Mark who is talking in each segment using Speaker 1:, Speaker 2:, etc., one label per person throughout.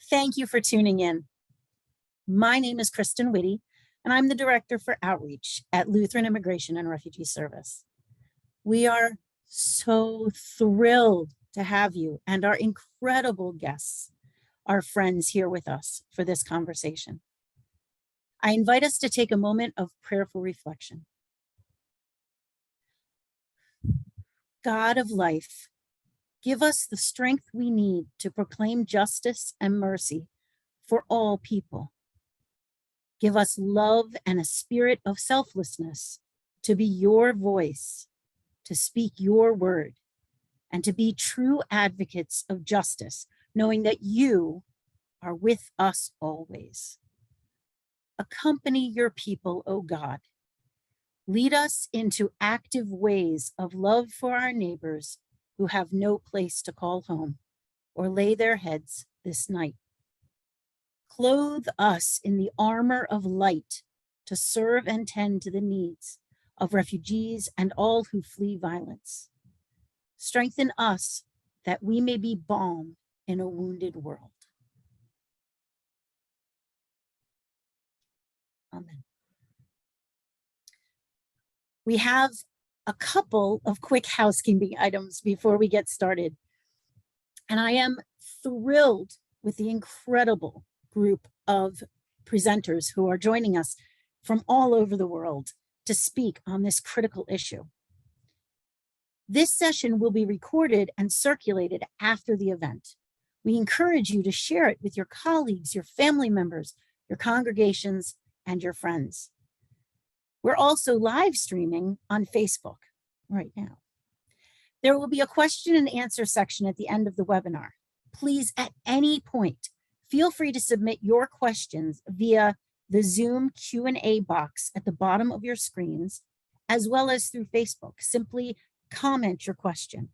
Speaker 1: Thank you for tuning in. My name is Kristen Whitty, and I'm the Director for Outreach at Lutheran Immigration and Refugee Service. We are so thrilled to have you and our incredible guests, our friends here with us for this conversation. I invite us to take a moment of prayerful reflection. God of life, give us the strength we need to proclaim justice and mercy for all people. Give us love and a spirit of selflessness to be your voice, to speak your word, and to be true advocates of justice, knowing that you are with us always. Accompany your people, O God. Lead us into active ways of love for our neighbors who have no place to call home or lay their heads this night. Clothe us in the armor of light to serve and tend to the needs of refugees and all who flee violence. Strengthen us that we may be balm in a wounded world. Amen. We have a couple of quick housekeeping items before we get started. And I am thrilled with the incredible group of presenters who are joining us from all over the world to speak on this critical issue. This session will be recorded and circulated after the event. We encourage you to share it with your colleagues, your family members, your congregations, and your friends. We're also live streaming on Facebook right now. There will be a question and answer section at the end of the webinar. Please, at any point, feel free to submit your questions via the Zoom Q&A box at the bottom of your screens, as well as through Facebook. Simply comment your question.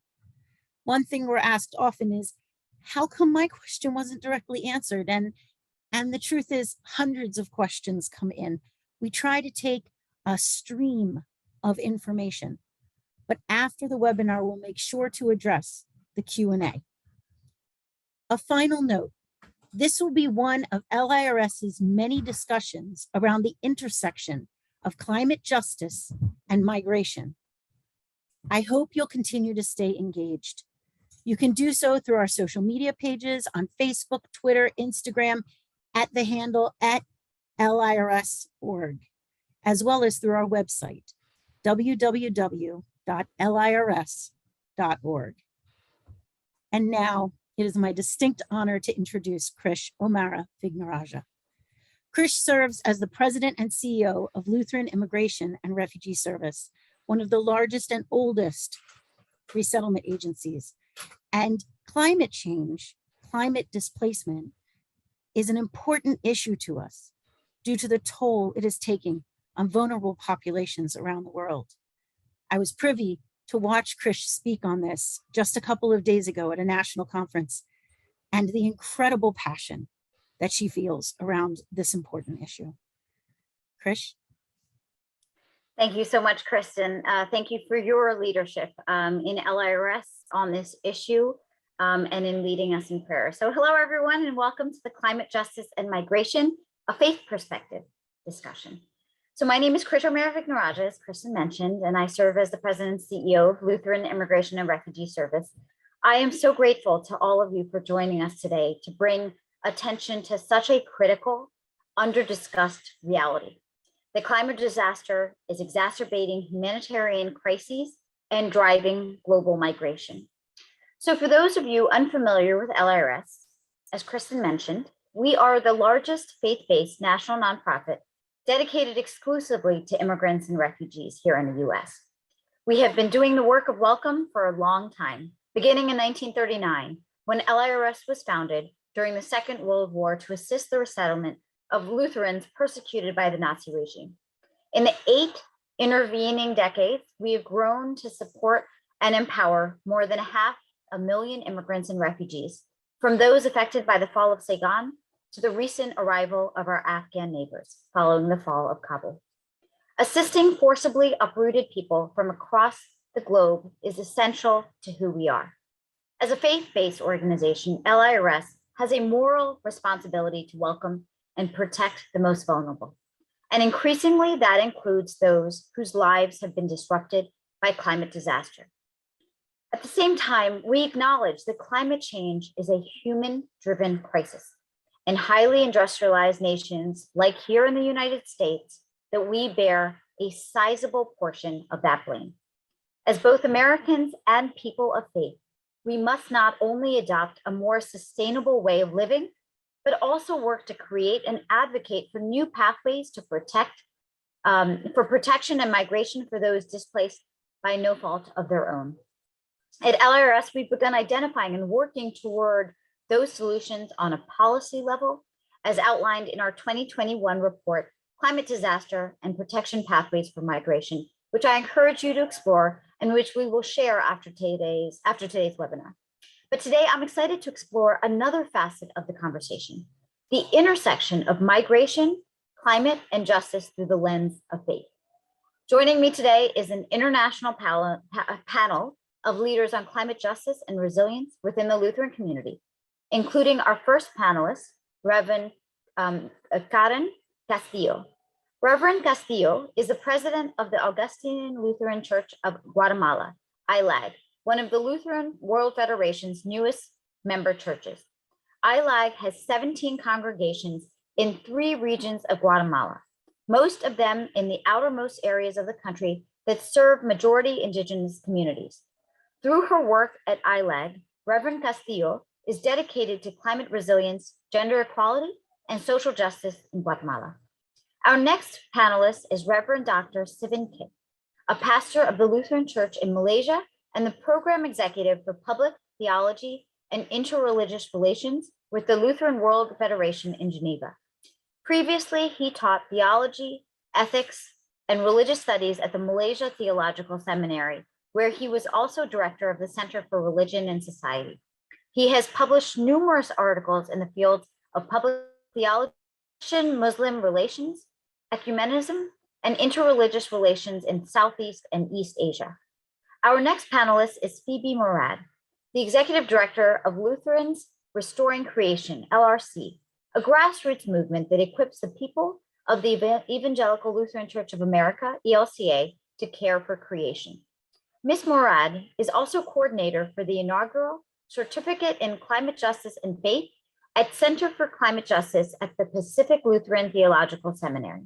Speaker 1: One thing we're asked often is, how come my question wasn't directly answered? And the truth is, hundreds of questions come in. We try to take a stream of information, but after the webinar, we'll make sure to address the Q&A. A final note, this will be one of LIRS's many discussions around the intersection of climate justice and migration. I hope you'll continue to stay engaged. You can do so through our social media pages on Facebook, Twitter, Instagram, at the handle @LIRS.org, as well as through our website, www.lirs.org. And now it is my distinct honor to introduce Krish O'Mara Vignaraja. Krish serves as the president and CEO of Lutheran Immigration and Refugee Service, one of the largest and oldest resettlement agencies. And climate change, climate displacement, is an important issue to us due to the toll it is taking on vulnerable populations around the world. I was privy to watch Krish speak on this just a couple of days ago at a national conference, and the incredible passion that she feels around this important issue. Krish?
Speaker 2: Thank you so much, Kristen. Thank you for your leadership in LIRS on this issue and in leading us in prayer. So hello, everyone, and welcome to the Climate Justice and Migration, a Faith Perspective discussion. So my name is Krish O'Mara Vignaraja, as Kristen mentioned, and I serve as the president and CEO of Lutheran Immigration and Refugee Service. I am so grateful to all of you for joining us today to bring attention to such a critical, under-discussed reality. The climate disaster is exacerbating humanitarian crises and driving global migration. So for those of you unfamiliar with LIRS, as Kristen mentioned, we are the largest faith-based national nonprofit dedicated exclusively to immigrants and refugees here in the US. We have been doing the work of welcome for a long time, beginning in 1939, when LIRS was founded during the Second World War to assist the resettlement of Lutherans persecuted by the Nazi regime. In the 8 intervening decades, we have grown to support and empower more than 500,000 immigrants and refugees, from those affected by the fall of Saigon to the recent arrival of our Afghan neighbors following the fall of Kabul. Assisting forcibly uprooted people from across the globe is essential to who we are. As a faith-based organization, LIRS has a moral responsibility to welcome and protect the most vulnerable. And increasingly, that includes those whose lives have been disrupted by climate disaster. At the same time, we acknowledge that climate change is a human-driven crisis. In highly industrialized nations, like here in the United States, that we bear a sizable portion of that blame. As both Americans and people of faith, we must not only adopt a more sustainable way of living, but also work to create and advocate for new pathways to protect, for protection and migration for those displaced by no fault of their own. At LIRS, we've begun identifying and working toward those solutions on a policy level, as outlined in our 2021 report, Climate Disaster and Protection Pathways for Migration, which I encourage you to explore and which we will share after today's webinar. But today I'm excited to explore another facet of the conversation, the intersection of migration, climate, and justice through the lens of faith. Joining me today is an international panel of leaders on climate justice and resilience within the Lutheran community, including our first panelist, Reverend Karen Castillo. Reverend Castillo is the president of the Augustinian Lutheran Church of Guatemala, ILAG, one of the Lutheran World Federation's newest member churches. ILAG has 17 congregations in 3 regions of Guatemala, most of them in the outermost areas of the country that serve majority indigenous communities. Through her work at ILAG, Reverend Castillo is dedicated to climate resilience, gender equality, and social justice in Guatemala. Our next panelist is Reverend Dr. Sivan Kip, a pastor of the Lutheran Church in Malaysia and the program executive for public theology and interreligious relations with the Lutheran World Federation in Geneva. Previously, he taught theology, ethics, and religious studies at the Malaysia Theological Seminary, where he was also director of the Center for Religion and Society. He has published numerous articles in the fields of public theology, Muslim relations, ecumenism, and interreligious relations in Southeast and East Asia. Our next panelist is Phoebe Morad, the executive director of Lutherans Restoring Creation, LRC, a grassroots movement that equips the people of the Evangelical Lutheran Church of America, ELCA, to care for creation. Ms. Morad is also coordinator for the inaugural Certificate in Climate Justice and Faith at Center for Climate Justice at the Pacific Lutheran Theological Seminary.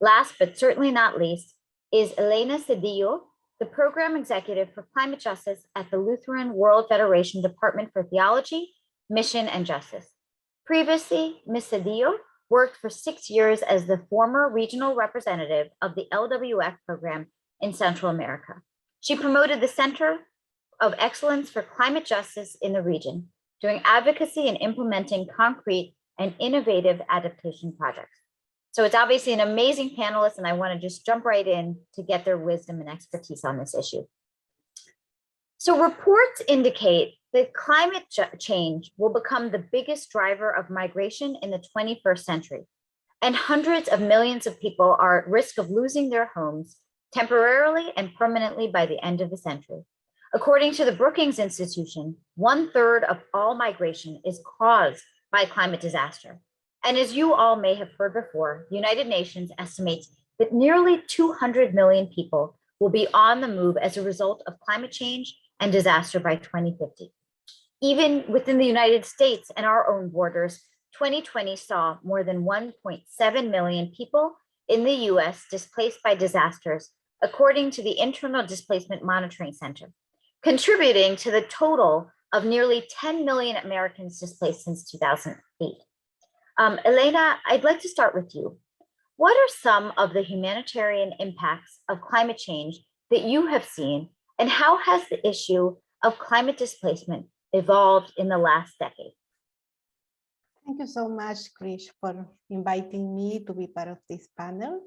Speaker 2: Last but certainly not least is Elena Cedillo, the program executive for climate justice at the Lutheran World Federation Department for Theology, Mission, and Justice. Previously, Ms. Cedillo worked for 6 years as the former regional representative of the LWF program in Central America. She promoted the Center of Excellence for Climate Justice in the region, doing advocacy and implementing concrete and innovative adaptation projects. So it's obviously an amazing panelist, and I want to just jump right in to get their wisdom and expertise on this issue. So reports indicate that climate change will become the biggest driver of migration in the 21st century, and hundreds of millions of people are at risk of losing their homes temporarily and permanently by the end of the century. According to the Brookings Institution, 1/3 of all migration is caused by climate disaster. And as you all may have heard before, the United Nations estimates that nearly 200 million people will be on the move as a result of climate change and disaster by 2050. Even within the United States and our own borders, 2020 saw more than 1.7 million people in the US displaced by disasters, according to the Internal Displacement Monitoring Center, contributing to the total of nearly 10 million Americans displaced since 2008. Elena, I'd like to start with you. What are some of the humanitarian impacts of climate change that you have seen, and how has the issue of climate displacement evolved in the last decade?
Speaker 3: Thank you so much, Krish, for inviting me to be part of this panel.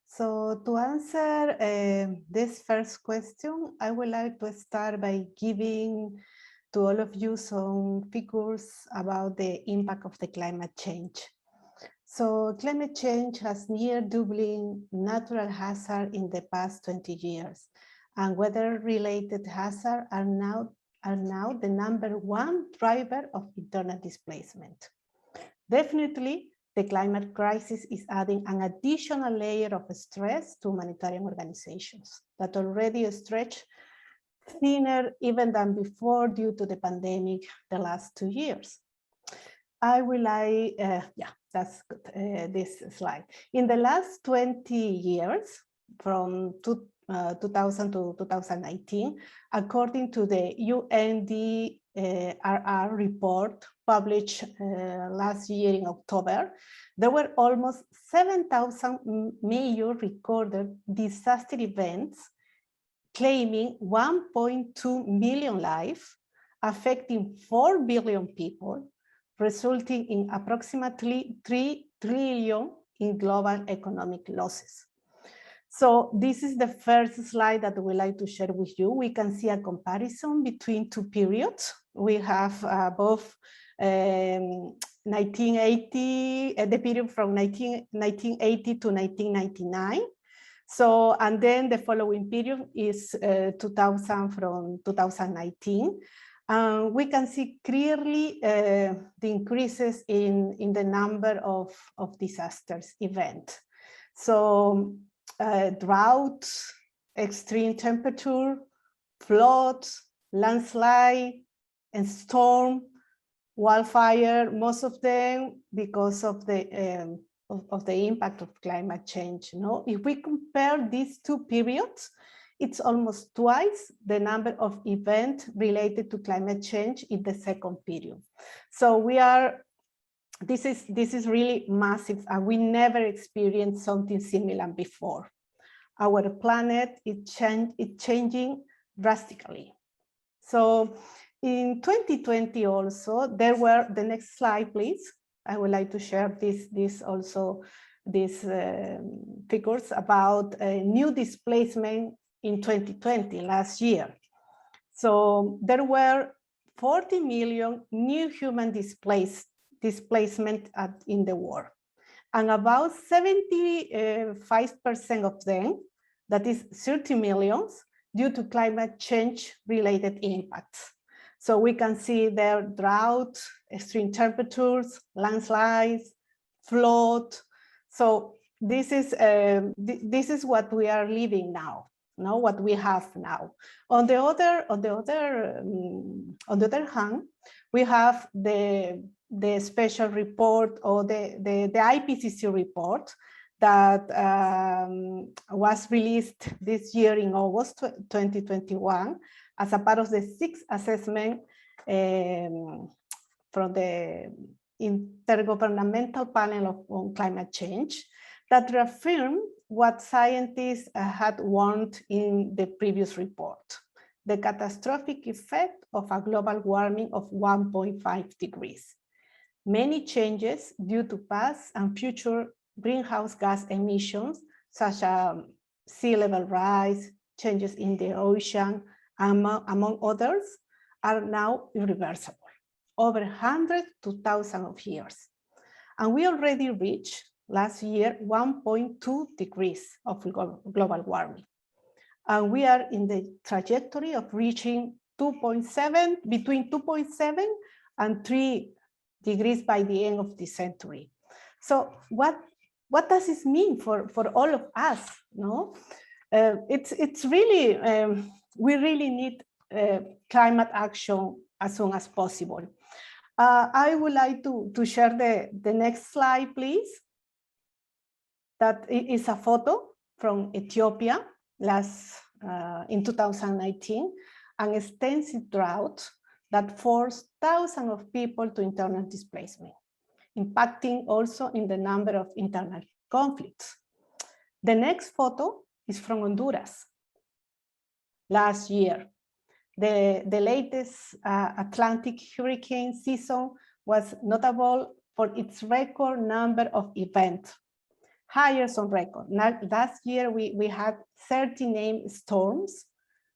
Speaker 3: So to answer this first question, I would like to start by giving to all of you some figures about the impact of the climate change. So climate change has near doubling natural hazard in the past 20 years, and weather-related hazards are now are now the #1 driver of internal displacement. Definitely, the climate crisis is adding an additional layer of stress to humanitarian organizations that already stretch thinner even than before due to the pandemic the last 2 years. I will yeah, that's good, this slide. In the last 20 years, from 2000 to 2019, according to the UNDRR report published last year in October, there were almost 7,000 major recorded disaster events claiming 1.2 million lives, affecting 4 billion people, resulting in approximately 3 trillion in global economic losses. So this is the first slide that we like to share with you. We can see a comparison between two periods. We have both 1980, the period from 1980 to 1999. So, and then the following period is 2000 from 2019. We can see clearly the increases in the number of disasters events. So drought, extreme temperature, floods, landslide, and storm, wildfire, most of them because of the impact of climate change. You know? If we compare these two periods, it's almost twice the number of events related to climate change in the second period. So we are, this is really massive, and we never experienced something similar before. Our planet is changing drastically. So in 2020 also, there were, the next slide, please. I would like to share these figures about new displacement in 2020, last year. So there were 40 million new human displacement in the world. And about 75% of them, that is 30 millions, due to climate change related impacts. So we can see there drought, extreme temperatures, landslides, flood. So this is what we are living now. Know what we have now. On the other hand, we have the special report, or the IPCC report that was released this year in August 2021 as a part of the sixth assessment from the Intergovernmental Panel on Climate Change that reaffirmed what scientists had warned in the previous report: the catastrophic effect of a global warming of 1.5 degrees. Many changes due to past and future greenhouse gas emissions, such as sea level rise, changes in the ocean, among others, are now irreversible, over hundreds to thousands of years. And we already reached last year 1.2 degrees of global warming. And we are in the trajectory of reaching 2.7, between 2.7 and 3 degrees by the end of this century. So what does this mean for all of us? No, it's really, we really need climate action as soon as possible. I would like to share the next slide, please. That is a photo from Ethiopia in 2019, an extensive drought that forced thousands of people to internal displacement, impacting also in the number of internal conflicts. The next photo is from Honduras. Last year, the latest Atlantic hurricane season was notable for its record number of events, highest on record. Now, last year, we had 30 named storms,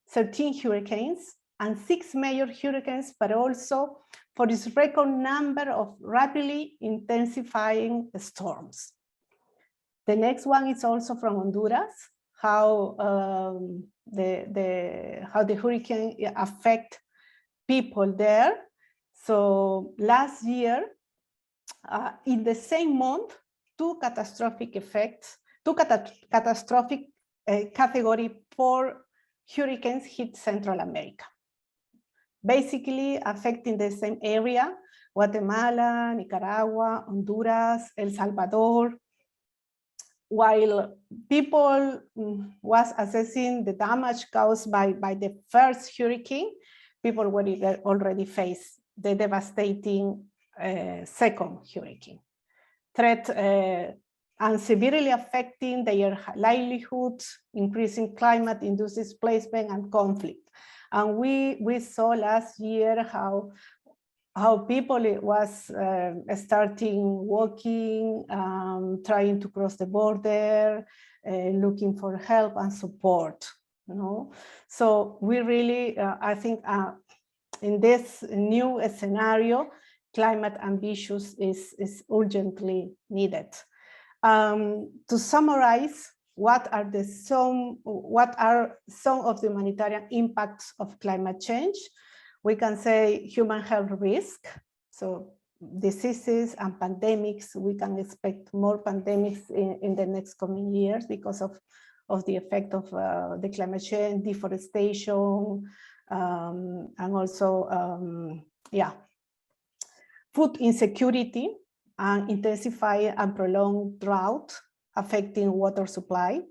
Speaker 3: 13 hurricanes, and 6 major hurricanes, but also for this record number of rapidly intensifying storms. The next one is also from Honduras, how the hurricane affect people there. So last year, in the same month, two catastrophic effects, catastrophic category 4 hurricanes hit Central America, basically affecting the same area: Guatemala, Nicaragua, Honduras, El Salvador. While people was assessing the damage caused by the first hurricane, people were already faced the devastating second hurricane threat, and severely affecting their livelihoods, increasing climate-induced displacement and conflict. And we saw last year how people was starting walking, trying to cross the border, looking for help and support. You know? So we really, I think, in this new scenario, climate ambitious is urgently needed. To summarize, what are some of the humanitarian impacts of climate change? We can say human health risk, so diseases and pandemics. We can expect more pandemics in the next coming years because of the effect of the climate change, deforestation, and also, food insecurity, and intensify and prolonged drought affecting water supply.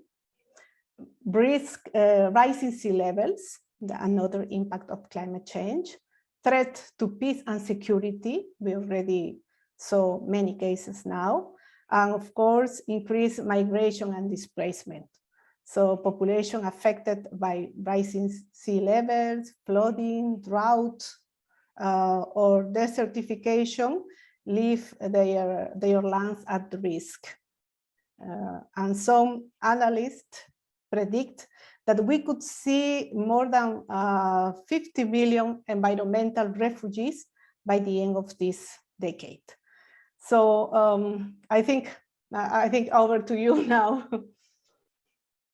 Speaker 3: Rising sea levels, another impact of climate change. Threat to peace and security, we already saw many cases now. And of course, increased migration and displacement. So population affected by rising sea levels, flooding, drought, or desertification leave their lands at risk. And some analysts predict that we could see more than 50 million environmental refugees by the end of this decade. So I think over to you now.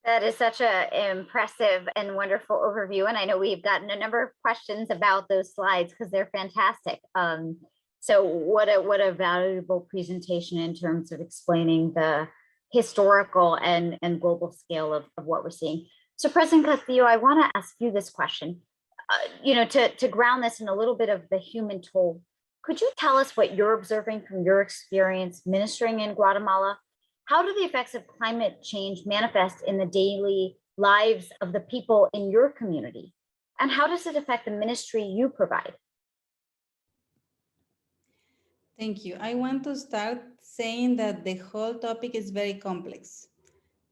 Speaker 2: That is such an impressive and wonderful overview. And I know we've gotten a number of questions about those slides because they're fantastic. So what a valuable presentation in terms of explaining the historical and global scale of what we're seeing. So President Castillo, I want to ask you this question, to ground this in a little bit of the human toll. Could you tell us what you're observing from your experience ministering in Guatemala? How do the effects of climate change manifest in the daily lives of the people in your community? And how does it affect the ministry you provide?
Speaker 4: Thank you. I want to start saying that the whole topic is very complex,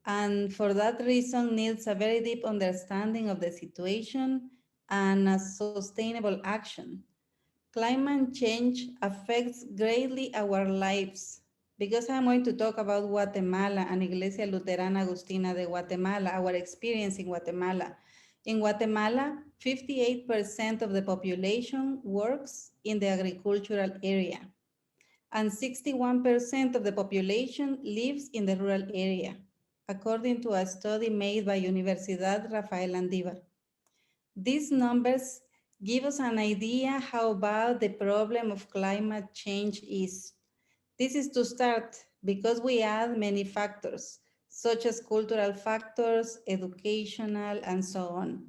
Speaker 4: and for that reason needs a very deep understanding of the situation and a sustainable action. Climate change affects greatly our lives. Because I'm going to talk about Guatemala and Iglesia Luterana Agustina de Guatemala, our experience in Guatemala. In Guatemala, 58% of the population works in the agricultural area, and 61% of the population lives in the rural area, according to a study made by Universidad Rafael Andívar. These numbers give us an idea how bad the problem of climate change is. This is to start because we add many factors, such as cultural factors, educational, and so on.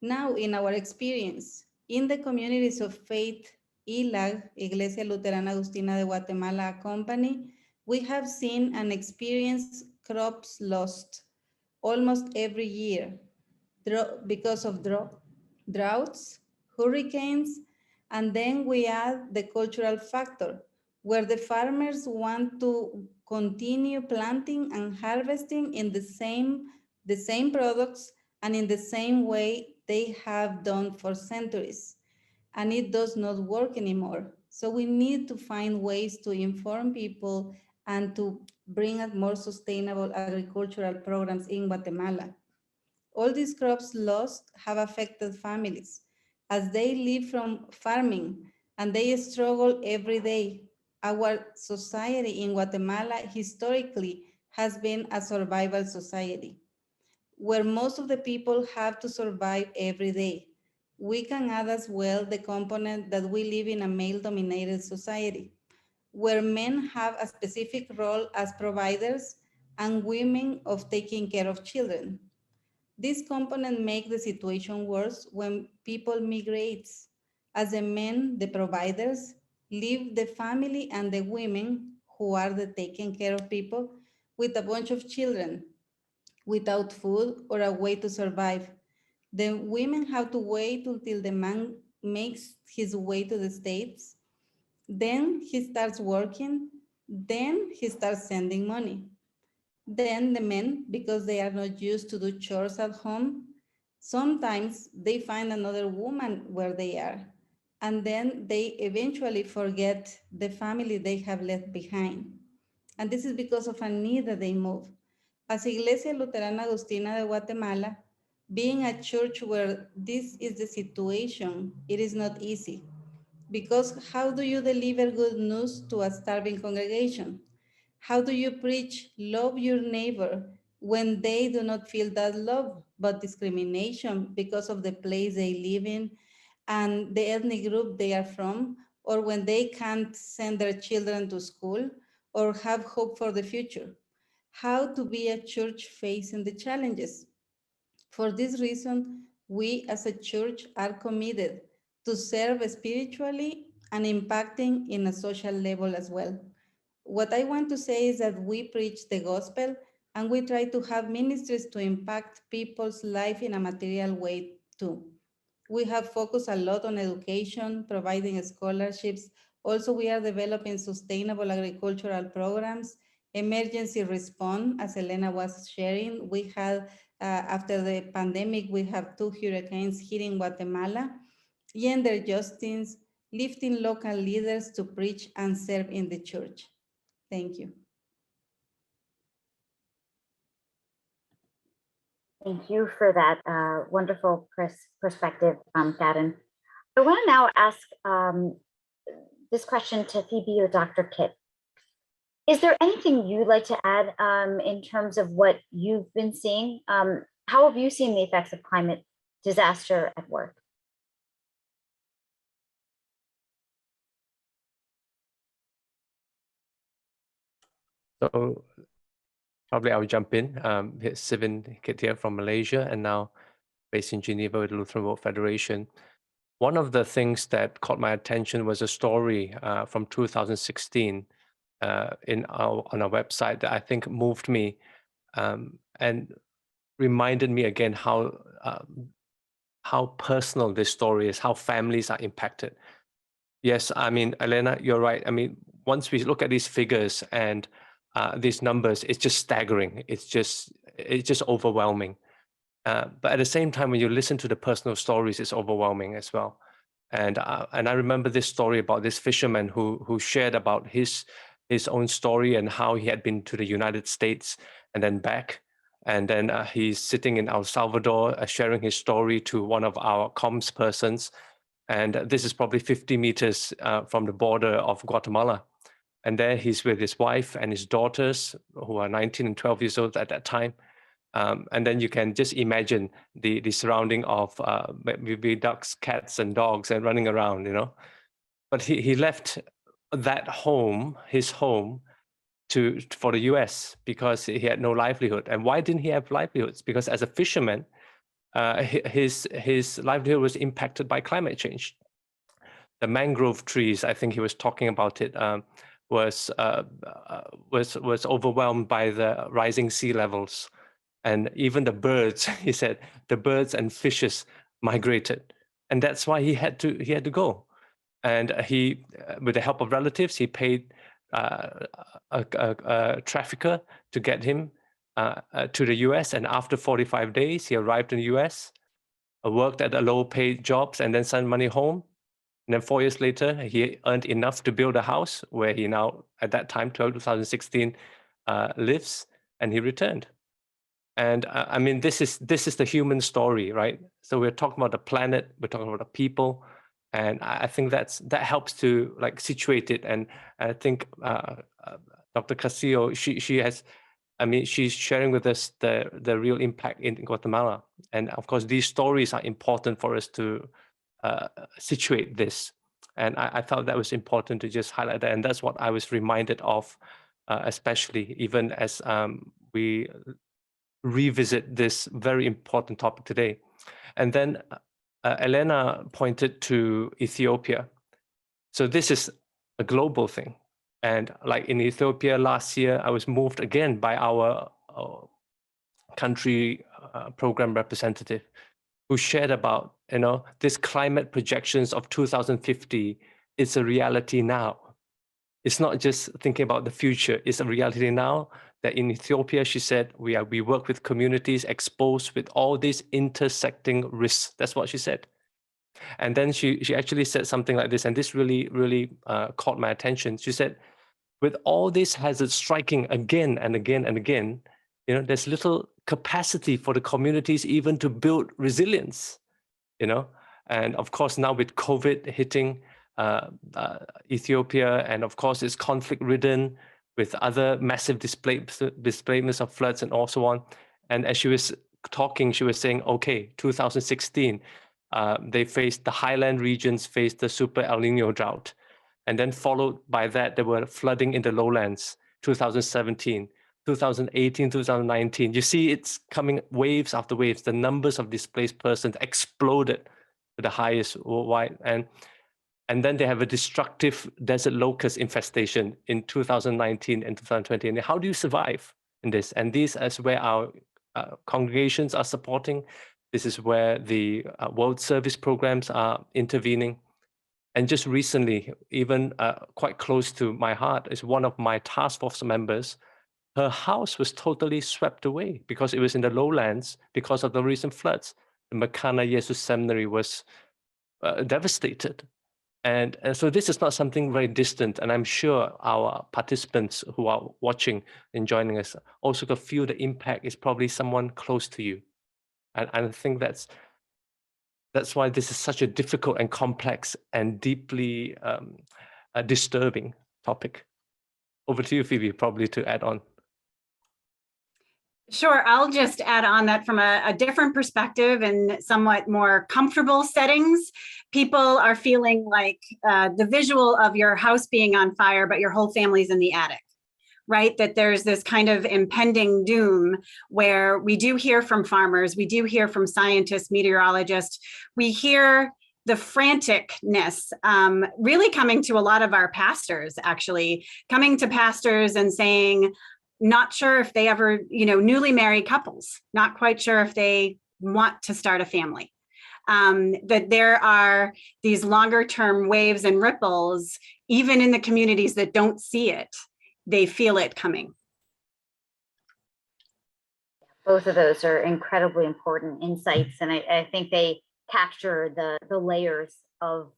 Speaker 4: Now, in our experience, in the communities of faith, ILAG, Iglesia Luterana Agustina de Guatemala Company, we have seen and experienced crops lost almost every year because of droughts, hurricanes, and then we add the cultural factor, where the farmers want to continue planting and harvesting in the same products and in the same way they have done for centuries. And it does not work anymore. So we need to find ways to inform people and to bring up more sustainable agricultural programs in Guatemala. All these crops lost have affected families as they live from farming and they struggle every day. Our society in Guatemala historically has been a survival society where most of the people have to survive every day. we can add as well the component that we live in a male-dominated society, where men have a specific role as providers and women of taking care of children. This component makes the situation worse when people migrate, as the men, the providers, leave the family and the women, who are the taking care of people, with a bunch of children, without food or a way to survive. The women have to wait until the man makes his way to the States. Then he starts working. Then he starts sending money. Then the men, because they are not used to do chores at home, sometimes they find another woman where they are. And then they eventually forget the family they have left behind. And this is because of a need that they move. As Iglesia Luterana Agustina de Guatemala, being a church where this is the situation, it is not easy. Because how do you deliver good news to a starving congregation? How do you preach love your neighbor when they do not feel that love, but discrimination because of the place they live in and the ethnic group they are from, or when they can't send their children to school or have hope for the future? How to be a church facing the challenges? For this reason, we as a church are committed to serve spiritually and impacting in a social level as well. What I want to say is that we preach the gospel and we try to have ministries to impact people's life in a material way too. We have focused a lot on education, providing scholarships. Also, we are developing sustainable agricultural programs, emergency response, as Elena was sharing. We had, after the pandemic, we have 2 hurricanes hitting Guatemala, gender justice, lifting local leaders to preach and serve in the church. Thank you.
Speaker 2: Thank you for that wonderful perspective, Karen. I want to now ask this question to Phoebe or Dr. Kit. Is there anything you'd like to add in terms of what you've been seeing? How have you seen the effects of climate disaster at work?
Speaker 5: So probably I'll jump in. Sivin Kit here from Malaysia and now based in Geneva with the Lutheran World Federation. One of the things that caught my attention was a story from 2016 on our website that I think moved me and reminded me again how personal this story is, how families are impacted. Yes, I mean, Elena, you're right. I mean, once we look at these figures and these numbers, it's just staggering. It's just overwhelming. But at the same time, when you listen to the personal stories, it's overwhelming as well. And I remember this story about this fisherman who shared about his own story and how he had been to the United States and then back. And then he's sitting in El Salvador sharing his story to one of our comms persons. And this is probably 50 meters from the border of Guatemala. And there he's with his wife and his daughters, who are 19 and 12 years old at that time. And then you can just imagine the surrounding of maybe ducks, cats, and dogs and running around, you know. But he left that home, his home, for the US because he had no livelihood. And why didn't he have livelihoods? Because as a fisherman, his livelihood was impacted by climate change. The mangrove trees, I think he was talking about it, was overwhelmed by the rising sea levels. And even the birds, he said, the birds and fishes migrated. And that's why he had to go. And he, with the help of relatives, he paid a trafficker to get him to the US. And after 45 days, he arrived in the US, worked at a low-paid jobs, and then sent money home. And then 4 years later, he earned enough to build a house where he now, at that time, 2016, lives, and he returned. And I mean, this is the human story, right? So we're talking about the planet, we're talking about the people, and I think that helps to like situate it. And I think Dr. Castillo, she has, I mean, she's sharing with us the real impact in Guatemala. And of course, these stories are important for us to situate this. And I thought that was important to just highlight that. And that's what I was reminded of, especially even as we revisit this very important topic today. And then Elena pointed to Ethiopia. So this is a global thing. And like in Ethiopia last year, I was moved again by our country program representative, who shared about, this climate projections of 2050 is a reality now. It's not just thinking about the future, it's a reality now that in Ethiopia, she said, we work with communities exposed with all these intersecting risks. That's what she said. And then she actually said something like this, and this really caught my attention. She said, with all these hazards striking again and again and again, there's little capacity for the communities even to build resilience, And of course, now with COVID hitting Ethiopia, and of course, it's conflict-ridden with other massive displacements of floods and so on. And as she was talking, she was saying, okay, 2016, the highland regions faced the super El Nino drought. And then followed by that, there were flooding in the lowlands, 2017, 2018, 2019. You see it's coming waves after waves. The numbers of displaced persons exploded to the highest worldwide. And then they have a destructive desert locust infestation in 2019 and 2020. And how do you survive in this? And this is where our congregations are supporting. This is where the World Service programs are intervening. And just recently, even quite close to my heart, is one of my task force members. Her house was totally swept away because it was in the lowlands because of the recent floods. The Makana Jesus Seminary was devastated. And so this is not something very distant. And I'm sure our participants who are watching and joining us also can feel the impact is probably someone close to you. And I think that's why this is such a difficult and complex and deeply disturbing topic. Over to you, Phoebe, probably to add on.
Speaker 6: Sure, I'll just add on that from a different perspective and somewhat more comfortable settings. People are feeling like the visual of your house being on fire, but your whole family's in the attic. Right, that there's this kind of impending doom where we do hear from farmers, we do hear from scientists, meteorologists, we hear the franticness really coming to a lot of our pastors, actually, coming to pastors and saying, not sure if they ever, newly married couples, not quite sure if they want to start a family. That there are these longer term waves and ripples, even in the communities that don't see it. They feel it coming.
Speaker 2: Both of those are incredibly important insights, and I think they capture the layers of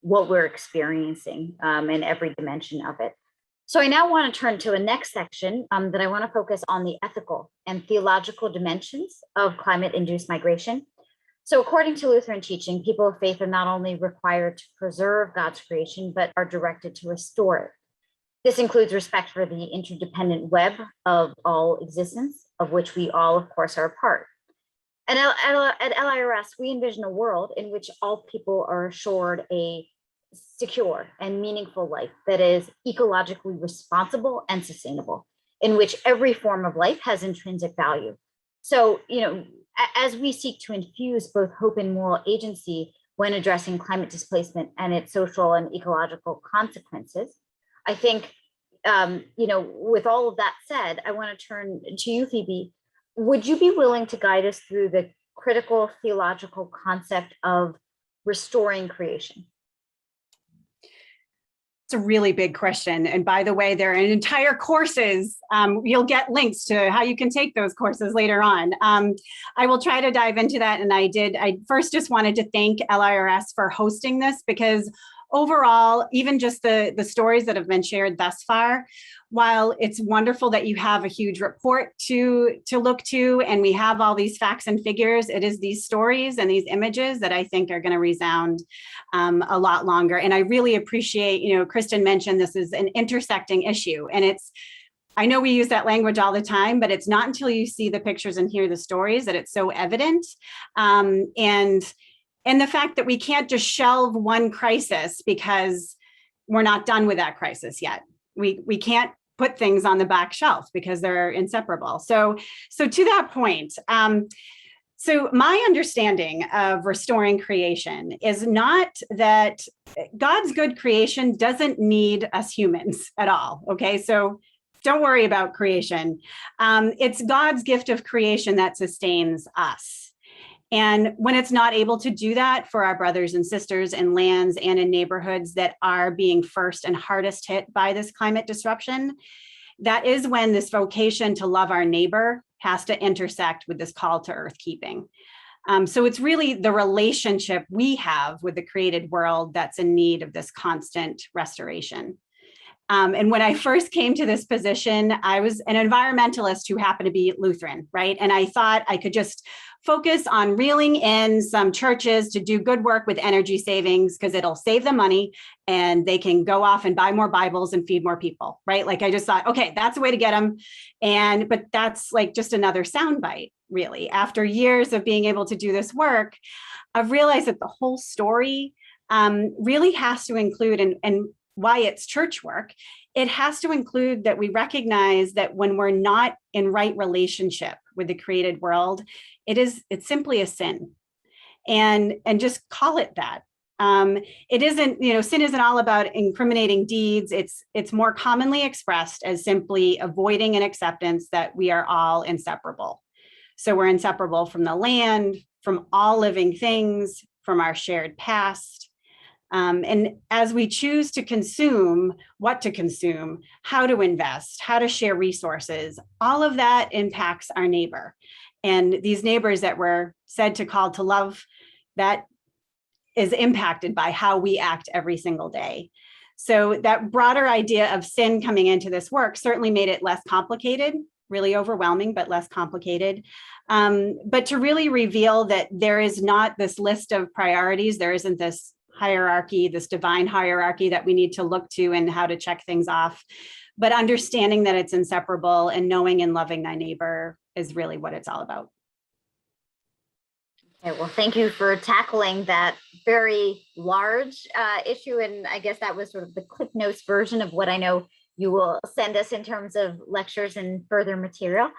Speaker 2: what we're experiencing in every dimension of it. So I now want to turn to a next section that I want to focus on the ethical and theological dimensions of climate-induced migration. So according to Lutheran teaching, people of faith are not only required to preserve God's creation, but are directed to restore it. This includes respect for the interdependent web of all existence, of which we all, of course, are a part. And at LIRS, we envision a world in which all people are assured a secure and meaningful life that is ecologically responsible and sustainable, in which every form of life has intrinsic value. So, as we seek to infuse both hope and moral agency when addressing climate displacement and its social and ecological consequences, I think, with all of that said, I want to turn to you, Phoebe. Would you be willing to guide us through the critical theological concept of restoring creation?
Speaker 6: It's a really big question. And by the way, there are entire courses. You'll get links to how you can take those courses later on. I will try to dive into that. And I first just wanted to thank LIRS for hosting this, because overall, even just the stories that have been shared thus far, while it's wonderful that you have a huge report to look to, and we have all these facts and figures, it is these stories and these images that I think are going to resound a lot longer. And I really appreciate, Kristen mentioned this is an intersecting issue, and I know we use that language all the time, but it's not until you see the pictures and hear the stories that it's so evident. And the fact that we can't just shelve one crisis because we're not done with that crisis yet. We can't put things on the back shelf because they're inseparable. So to that point, so my understanding of restoring creation is not that God's good creation doesn't need us humans at all. Okay, so don't worry about creation. It's God's gift of creation that sustains us. And when it's not able to do that for our brothers and sisters in lands and in neighborhoods that are being first and hardest hit by this climate disruption, that is when this vocation to love our neighbor has to intersect with this call to earth keeping. So it's really the relationship we have with the created world that's in need of this constant restoration. And when I first came to this position, I was an environmentalist who happened to be Lutheran, right? And I thought I could just focus on reeling in some churches to do good work with energy savings because it'll save them money and they can go off and buy more Bibles and feed more people, right? Like I just thought, okay, that's a way to get them. But that's like just another soundbite, really. After years of being able to do this work, I've realized that the whole story really has to include, and why it's church work, it has to include that we recognize that when we're not in right relationship with the created world, it's simply a sin, and just call it that. It isn't, sin isn't all about incriminating deeds. It's more commonly expressed as simply avoiding an acceptance that we are all inseparable. So we're inseparable from the land, from all living things, from our shared past. And as we choose to consume, what to consume, how to invest, how to share resources, all of that impacts our neighbor. And these neighbors that we're said to call to love, that is impacted by how we act every single day. So that broader idea of sin coming into this work certainly made it less complicated, really overwhelming, but less complicated. But to really reveal that there is not this list of priorities, there isn't this hierarchy, this divine hierarchy that we need to look to and how to check things off, but understanding that it's inseparable and knowing and loving thy neighbor is really what it's all about.
Speaker 2: Okay, well, thank you for tackling that very large issue. And I guess that was sort of the Cliff Notes version of what I know you will send us in terms of lectures and further material.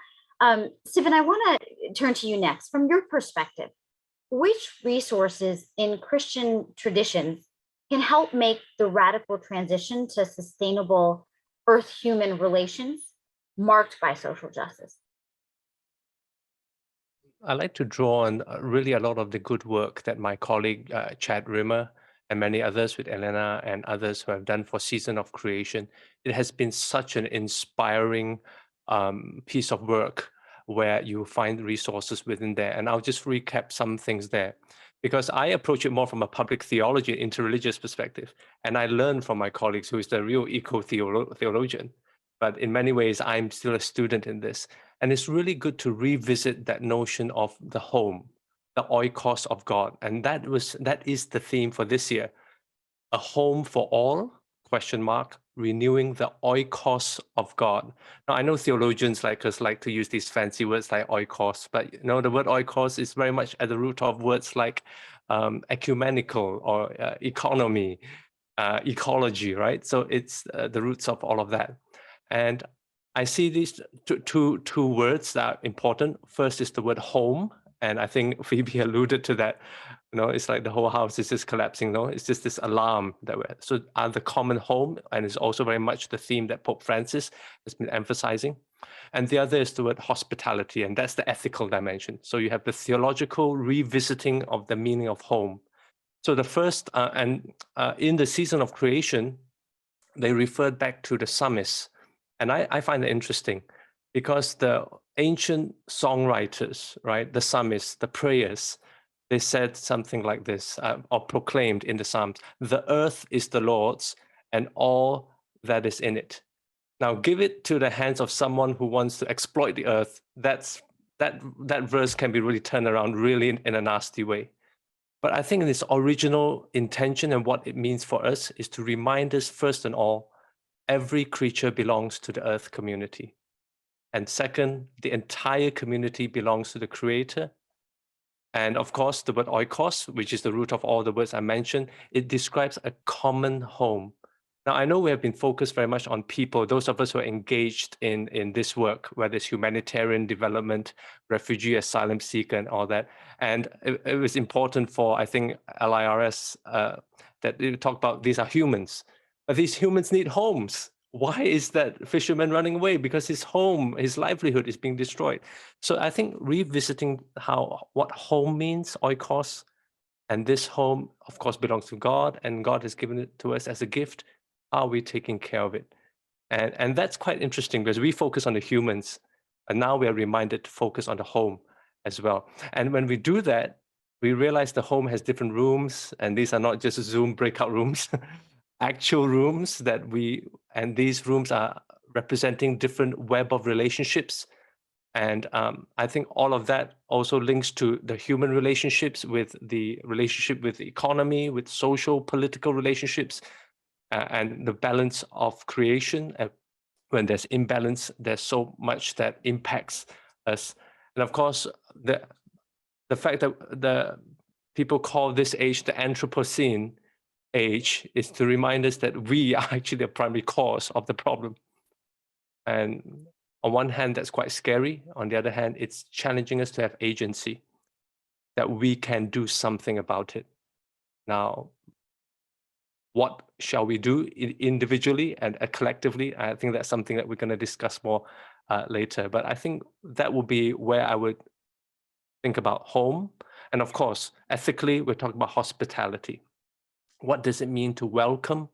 Speaker 2: Stephen, I want to turn to you next. From your perspective, which resources in Christian traditions can help make the radical transition to sustainable Earth-human relations marked by social justice?
Speaker 5: I like to draw on really a lot of the good work that my colleague Chad Rimmer and many others with Elena and others who have done for Season of Creation. It has been such an inspiring piece of work where you find resources within there. And I'll just recap some things there, because I approach it more from a public theology, interreligious perspective. And I learned from my colleagues who is the real eco-theologian. But in many ways, I'm still a student in this. And it's really good to revisit that notion of the home, the oikos of God. And that is the theme for this year. A home for all, ? Renewing the oikos of God. Now, I know theologians like us like to use these fancy words like oikos, but the word oikos is very much at the root of words like ecumenical or economy, ecology, right? So it's the roots of all of that. And I see these two words that are important. First is the word home. And I think Phoebe alluded to that. It's like the whole house is just collapsing. No, it's just this alarm that we're, so are the common home, and it's also very much the theme that Pope Francis has been emphasizing. And the other is the word hospitality, and that's the ethical dimension. So you have the theological revisiting of the meaning of home. So the first, in the Season of Creation, they referred back to the psalmists. And I find it interesting because the ancient songwriters, right, the psalmists, the prayers, they said something like this, or proclaimed in the Psalms: the earth is the Lord's and all that is in it. Now, give it to the hands of someone who wants to exploit the earth. That verse can be really turned around really in a nasty way. But I think its original intention and what it means for us is to remind us, first and all, every creature belongs to the earth community. And second, the entire community belongs to the Creator. And of course, the word oikos, which is the root of all the words I mentioned, it describes a common home. Now, I know we have been focused very much on people, those of us who are engaged in this work, whether it's humanitarian development, refugee, asylum seeker, and all that. And it was important for, I think, LIRS that they talk about these are humans, but these humans need homes. Why is that fisherman running away? Because his home, his livelihood is being destroyed. So I think revisiting what home means, oikos, and this home, of course, belongs to God, and God has given it to us as a gift. Are we taking care of it? And that's quite interesting because we focus on the humans, and now we are reminded to focus on the home as well. And when we do that, we realize the home has different rooms, and these are not just Zoom breakout rooms, actual rooms and these rooms are representing different web of relationships. And I think all of that also links to the human relationships, with the relationship with the economy, with social, political relationships, and the balance of creation. When there's imbalance, there's so much that impacts us. And of course, the fact that the people call this age the Anthropocene age is to remind us that we are actually the primary cause of the problem. And on one hand, that's quite scary. On the other hand, it's challenging us to have agency, that we can do something about it. Now, what shall we do individually and collectively? I think that's something that we're going to discuss more later. But I think that will be where I would think about home. And of course, ethically, we're talking about hospitality. What does it mean to welcome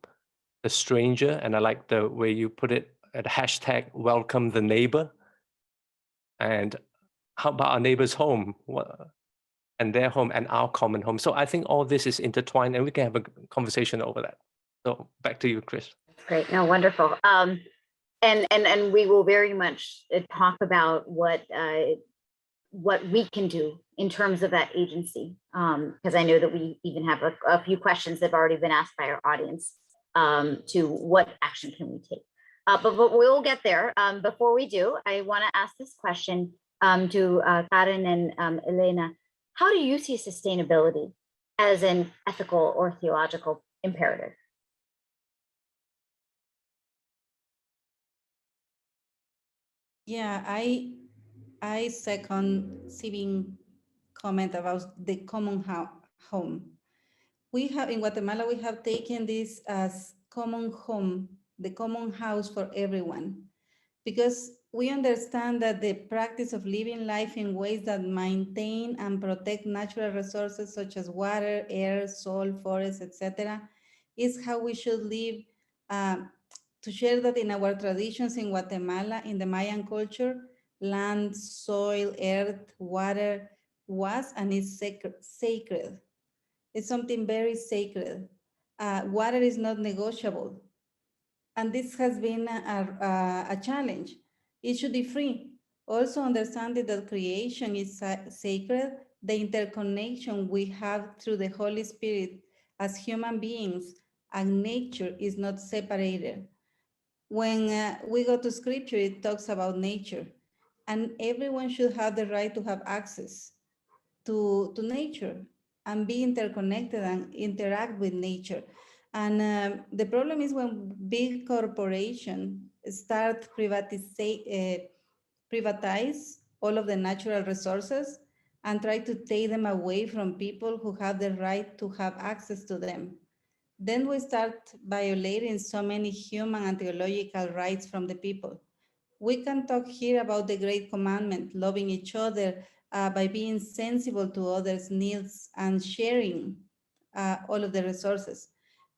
Speaker 5: the stranger? And I like the way you put it at hashtag welcome the neighbor. And how about our neighbor's home? And their home and our common home. So I think all this is intertwined, and we can have a conversation over that. So back to you, Chris.
Speaker 2: Great, no, wonderful. And we will very much talk about what we can do in terms of that agency, because I know that we even have a few questions that have already been asked by our audience to what action can we take. But we'll get there. Before we do, I want to ask this question to Karen and Elena. How do you see sustainability as an ethical or theological imperative?
Speaker 4: Yeah, I second Sibing's comment about the common home. We have in Guatemala, we have taken this as common home, the common house for everyone, because we understand that the practice of living life in ways that maintain and protect natural resources such as water, air, soil, forests, etc., is how we should live. To share that in our traditions in Guatemala, in the Mayan culture, land, soil, earth, water was and is sacred. It's something very sacred. Water is not negotiable. And this has been a challenge. It should be free. Also understanding that creation is sacred, the interconnection we have through the Holy Spirit as human beings and nature is not separated. When we go to scripture, it talks about nature, and everyone should have the right to have access to nature and be interconnected and interact with nature. And the problem is when big corporations start privatize all of the natural resources and try to take them away from people who have the right to have access to them. Then we start violating so many human and theological rights from the people. We can talk here about the great commandment, loving each other by being sensible to others' needs and sharing all of the resources.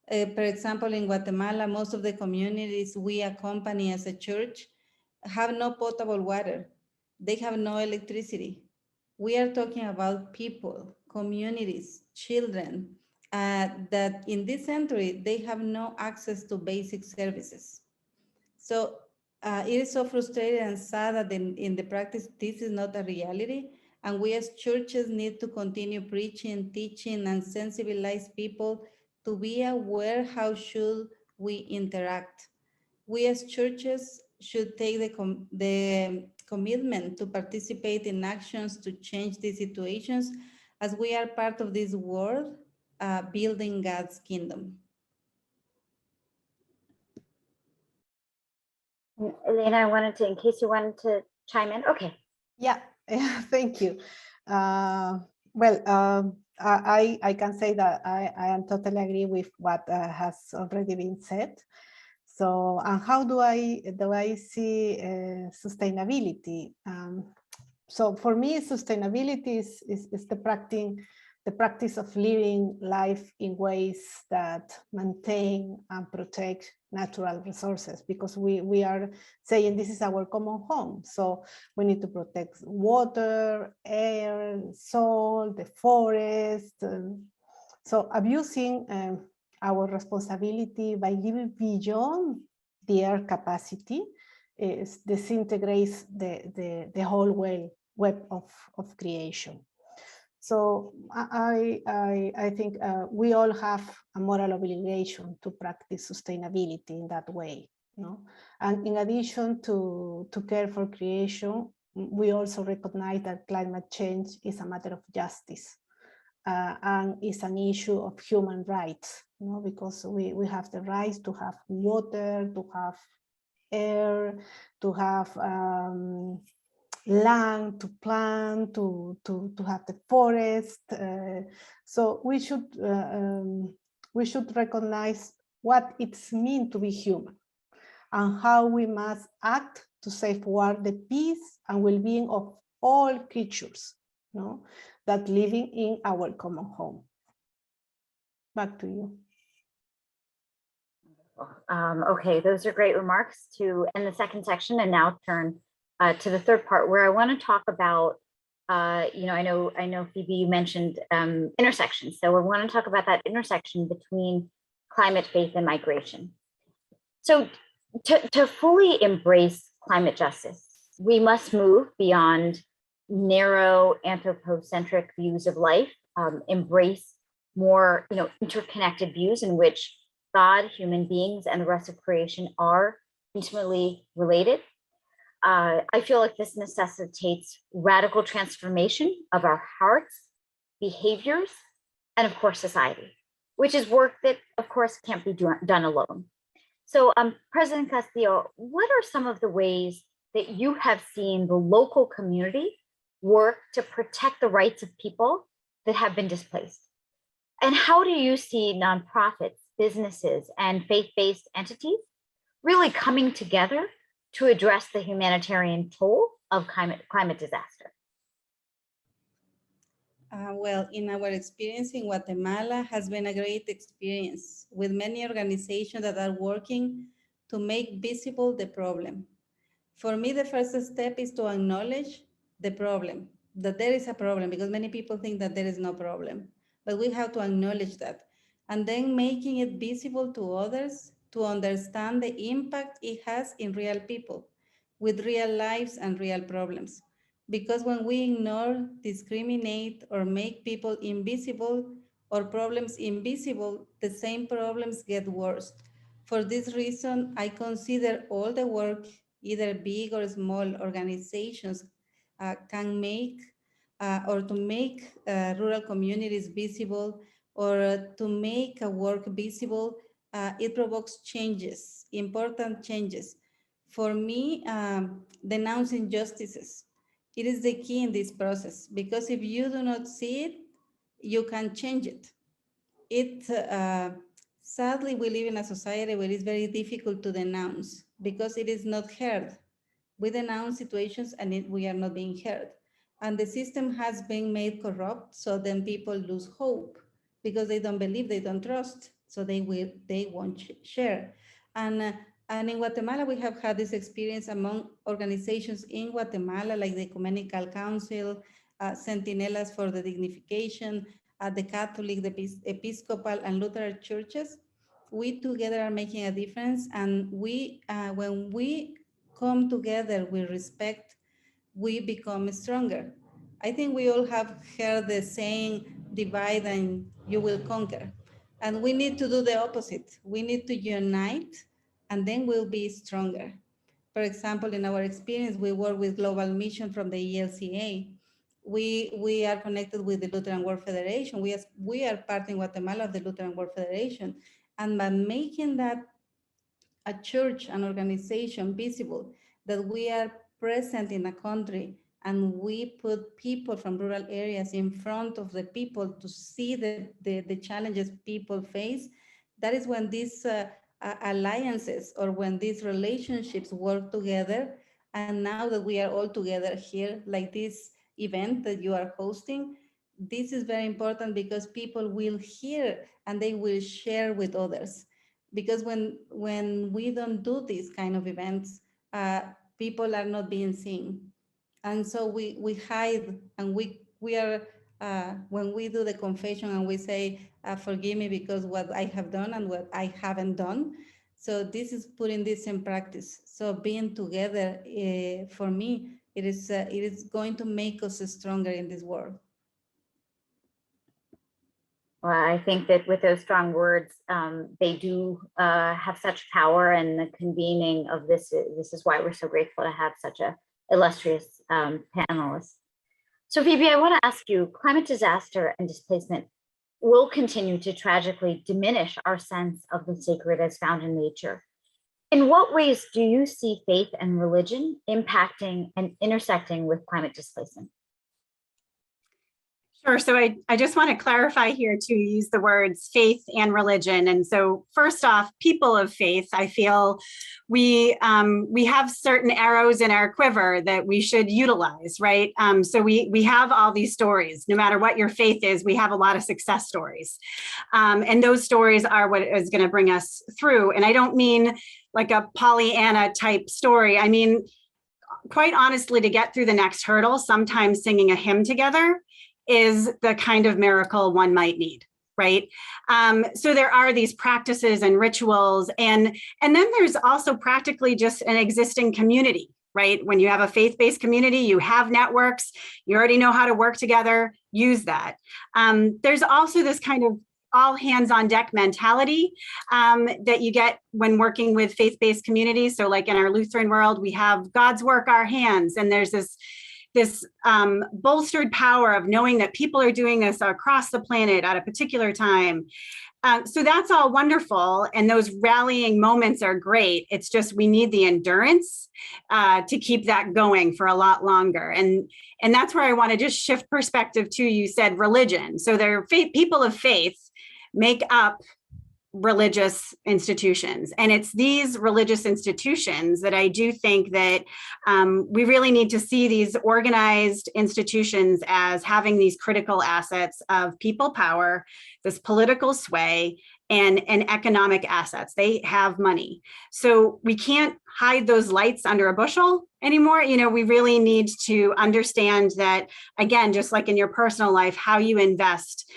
Speaker 4: For example, in Guatemala, most of the communities we accompany as a church have no potable water. They have no electricity. We are talking about people, communities, children, that in this century, they have no access to basic services. So it is so frustrating and sad that in the practice, this is not a reality. And we as churches need to continue preaching, teaching, and sensibilize people to be aware how should we interact. We as churches should take the commitment to participate in actions to change these situations as we are part of this world, building God's kingdom.
Speaker 2: Elena, I wanted to, in case you wanted to chime in. Okay.
Speaker 3: Yeah, thank you. I can say that I am totally agree with what has already been said. So, and how do I see sustainability? So for me, sustainability is the practice of living life in ways that maintain and protect natural resources, because we are saying this is our common home. So we need to protect water, air, soil, the forest. So abusing our responsibility by living beyond their capacity disintegrates the whole web of creation. So I think we all have a moral obligation to practice sustainability in that way. No? And in addition to care for creation, we also recognize that climate change is a matter of justice. And it's an issue of human rights, you know, because we have the right to have water, to have air, to have land to plant, to have the forest. So we should recognize what it means to be human and how we must act to safeguard the peace and well-being of all creatures, no, that living in our common home. Back to you.
Speaker 2: Okay, those are great remarks to end the second section, and now turn to the third part, where I want to talk about, you know, I know Phoebe, you mentioned intersections. So we want to talk about that intersection between climate, faith, and migration. So to fully embrace climate justice, we must move beyond narrow anthropocentric views of life, embrace more, you know, interconnected views in which God, human beings, and the rest of creation are intimately related. I feel like this necessitates radical transformation of our hearts, behaviors, and of course, society, which is work that, of course, can't be done alone. So, President Castillo, what are some of the ways that you have seen the local community work to protect the rights of people that have been displaced? And how do you see nonprofits, businesses, and faith-based entities really coming together to address the humanitarian toll of climate disaster?
Speaker 4: Well, in our experience in Guatemala has been a great experience with many organizations that are working to make visible the problem. For me, the first step is to acknowledge the problem, that there is a problem, because many people think that there is no problem, but we have to acknowledge that. And then making it visible to others to understand the impact it has in real people with real lives and real problems. Because when we ignore, discriminate, or make people invisible or problems invisible, the same problems get worse. For this reason, I consider all the work, either big or small organizations can make, or to make rural communities visible, or to make a work visible, it provokes changes, important changes. For me, denouncing injustices, it is the key in this process, because if you do not see it, you can change it. Sadly, we live in a society where it's very difficult to denounce because it is not heard. We denounce situations and we are not being heard. And the system has been made corrupt, so then people lose hope because they don't believe, they don't trust, so they won't share. And in Guatemala, we have had this experience among organizations in Guatemala, like the Ecumenical Council, Centinelas for the Dignification, the Catholic, the Episcopal, and Lutheran churches. We together are making a difference, and when we come together with respect, we become stronger. I think we all have heard the saying, divide and you will conquer. And we need to do the opposite. We need to unite, and then we'll be stronger. For example, in our experience, we work with Global Mission from the ELCA, We are connected with the Lutheran World Federation. We are part in Guatemala of the Lutheran World Federation. And by making that a church, an organization visible, that we are present in a country and we put people from rural areas in front of the people to see the challenges people face, that is when these alliances or when these relationships work together. And now that we are all together here, like this event that you are hosting, this is very important because people will hear and they will share with others. Because when we don't do these kind of events, people are not being seen. And so we hide, and we are, when we do the confession and we say, forgive me because what I have done and what I haven't done. So this is putting this in practice. So being together, for me, it is going to make us stronger in this world.
Speaker 2: Well, I think that with those strong words, they do have such power, and the convening of this is why we're so grateful to have such a illustrious panelist. So Phoebe, I want to ask you, climate disaster and displacement will continue to tragically diminish our sense of the sacred as found in nature. In what ways do you see faith and religion impacting and intersecting with climate displacement?
Speaker 6: Sure. So I just want to clarify here to use the words faith and religion. And so first off, people of faith, I feel we have certain arrows in our quiver that we should utilize, right? So we have all these stories. No matter what your faith is, we have a lot of success stories. And those stories are what is going to bring us through. And I don't mean like a Pollyanna type story. I mean, quite honestly, to get through the next hurdle, sometimes singing a hymn together is the kind of miracle one might need, right? So there are these practices and rituals, and then there's also practically just an existing community, right? When you have a faith-based community, you have networks, you already know how to work together, use that. There's also this kind of all hands on deck mentality that you get when working with faith-based communities. So like in our Lutheran world, we have God's work, our hands, and there's this bolstered power of knowing that people are doing this across the planet at a particular time. So that's all wonderful. And those rallying moments are great. It's just, we need the endurance to keep that going for a lot longer. And that's where I want to just shift perspective to, you said religion. So they're people of faith make up religious institutions. And it's these religious institutions that I do think that we really need to see these organized institutions as having these critical assets of people power, this political sway, and economic assets. They have money. So we can't hide those lights under a bushel anymore. You know, we really need to understand that, again, just like in your personal life, how you invest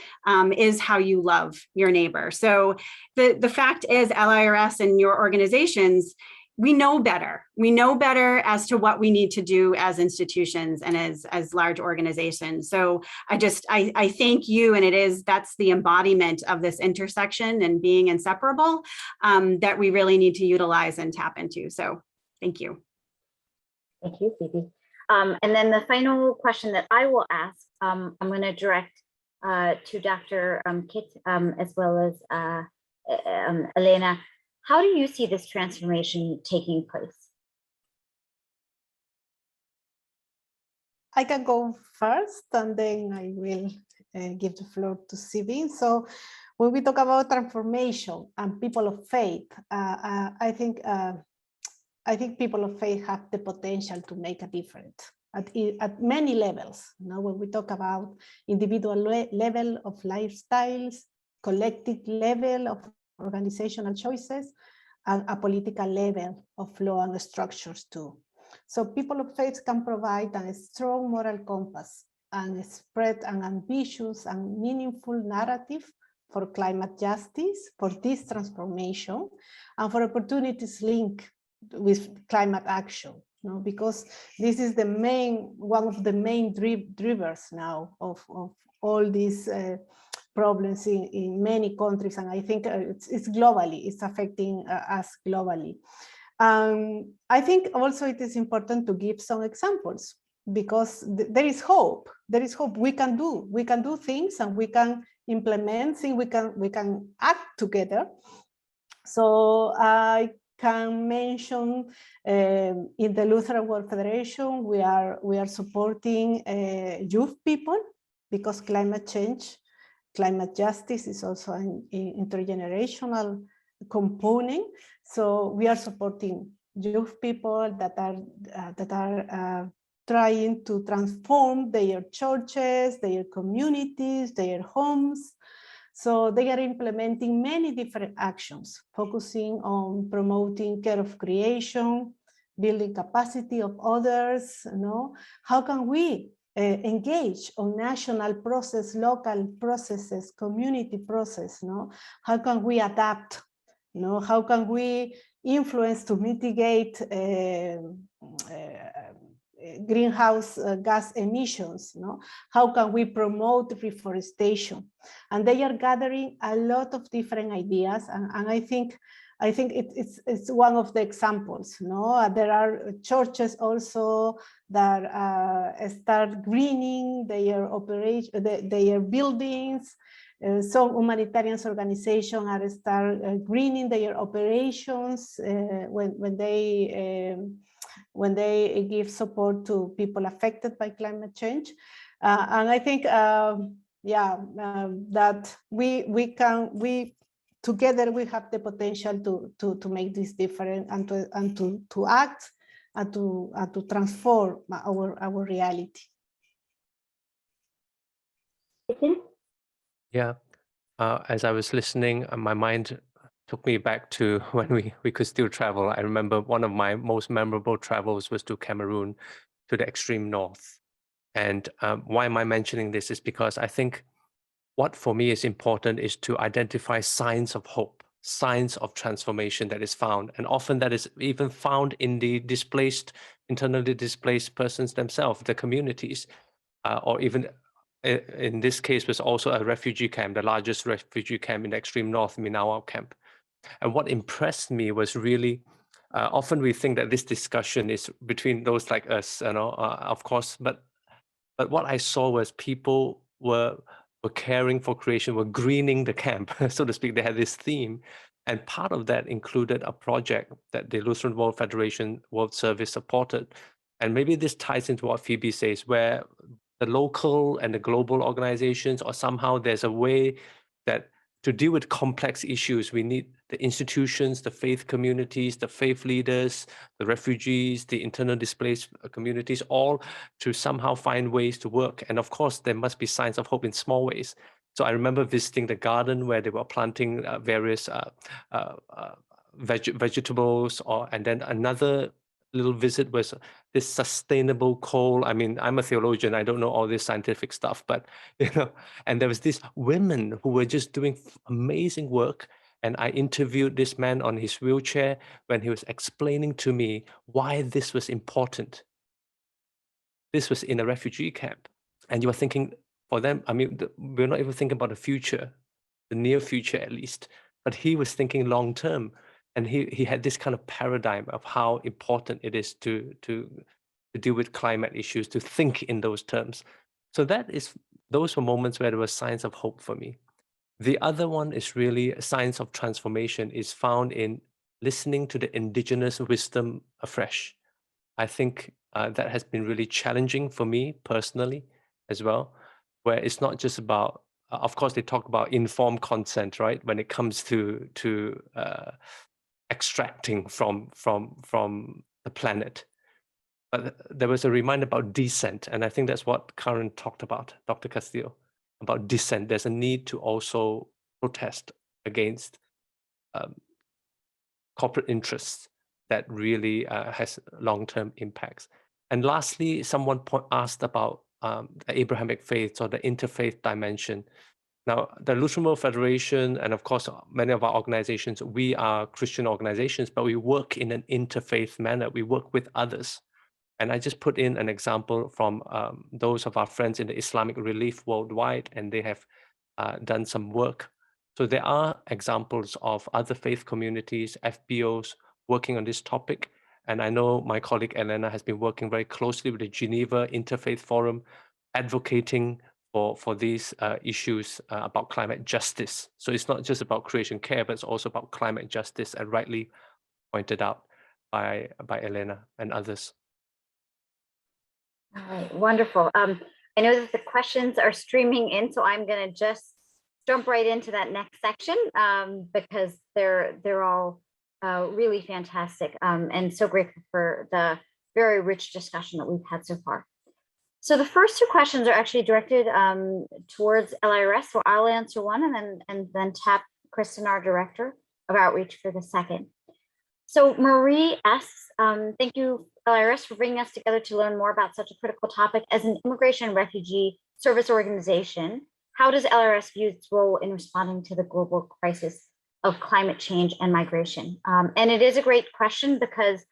Speaker 6: is how you love your neighbor. So the fact is, LIRS and your organizations, we know better. We know better as to what we need to do as institutions and as large organizations. So I thank you, and that's the embodiment of this intersection and being inseparable that we really need to utilize and tap into. So thank you.
Speaker 2: Thank you, Phoebe. And then the final question that I will ask, I'm going to direct to Dr. Kit as well as Elena. How do you see this transformation taking place?
Speaker 3: I can go first, and then I will give the floor to Sibin. So when we talk about transformation and people of faith, I think people of faith have the potential to make a difference at many levels. You know, when we talk about individual level of lifestyles, collective level of organizational choices, and a political level of law and structures too. So people of faith can provide a strong moral compass and spread an ambitious and meaningful narrative for climate justice, for this transformation, and for opportunities linked with climate action. You know, because this is one of the main drivers now of all these problems in many countries, and I think it's globally, it's affecting us globally. I think also it is important to give some examples. because there is hope. There is hope. We can do things, and we can implement things. We can act together. So I can mention in the Lutheran World Federation, we are supporting youth people, because climate change, climate justice is also an intergenerational component. So we are supporting youth people that are trying to transform their churches, their communities, their homes. So they are implementing many different actions, focusing on promoting care of creation, building capacity of others. How can we engage on national process, local processes, community process? How can we adapt? How can we influence to mitigate greenhouse gas emissions? How can we promote reforestation? And they are gathering a lot of different ideas, and I think it's one of the examples. There are churches also that start greening their their buildings. Some humanitarian organizations are start greening their operations when they give support to people affected by climate change. And I think, that we together we have the potential to make this different, and to act and to transform our reality.
Speaker 5: Yeah, as I was listening, my mind took me back to when we could still travel. I remember one of my most memorable travels was to Cameroon, to the extreme north. And why am I mentioning this is because I think what for me is important is to identify signs of hope, signs of transformation that is found. And often that is even found in the internally displaced persons themselves, the communities, or even in this case was also a refugee camp, the largest refugee camp in the extreme north, Minawa camp. And what impressed me was really, often we think that this discussion is between those like us, of course, but what I saw was people were caring for creation, were greening the camp, so to speak. They had this theme. And part of that included a project that the Lutheran World Federation World Service supported. And maybe this ties into what Phoebe says, where the local and the global organizations, or somehow there's a way that to deal with complex issues, we need the institutions, the faith communities, the faith leaders, the refugees, the internal displaced communities, all to somehow find ways to work. And of course, there must be signs of hope in small ways. So I remember visiting the garden where they were planting various vegetables, and then another little visit was this sustainable coal. I mean, I'm a theologian, I don't know all this scientific stuff, but and there was these women who were just doing amazing work. And I interviewed this man on his wheelchair when he was explaining to me why this was important. This was in a refugee camp. And you were thinking, for them, I mean, we're not even thinking about the future, the near future at least, but he was thinking long term. And he had this kind of paradigm of how important it is to deal with climate issues, to think in those terms. So those were moments where there were signs of hope for me. The other one is really signs of transformation is found in listening to the indigenous wisdom afresh. I think that has been really challenging for me personally as well, where it's not just about, of course, they talk about informed consent, right? When it comes to extracting from the planet. But there was a reminder about descent, and I think that's what Karen talked about, Dr. Castillo, about dissent. There's a need to also protest against corporate interests that really has long-term impacts. And lastly, someone asked about the Abrahamic faith or the interfaith dimension. Now, the Lutheran World Federation, and of course, many of our organizations, we are Christian organizations, but we work in an interfaith manner. We work with others. And I just put in an example from those of our friends in the Islamic Relief worldwide, and they have done some work. So there are examples of other faith communities, FBOs, working on this topic. And I know my colleague Elena has been working very closely with the Geneva Interfaith Forum, advocating for these issues about climate justice. So it's not just about creation care, but it's also about climate justice, and rightly pointed out by Elena and others.
Speaker 2: All right, wonderful. I know that the questions are streaming in, so I'm going to just jump right into that next section because they're all really fantastic and so grateful for the very rich discussion that we've had so far. So the first two questions are actually directed towards LIRS, so I'll answer one and then tap Kristen, our Director of Outreach, for the second. So Marie asks, thank you, LIRS, for bringing us together to learn more about such a critical topic. As an immigration and refugee service organization, how does LIRS view its role in responding to the global crisis of climate change and migration? And it is a great question because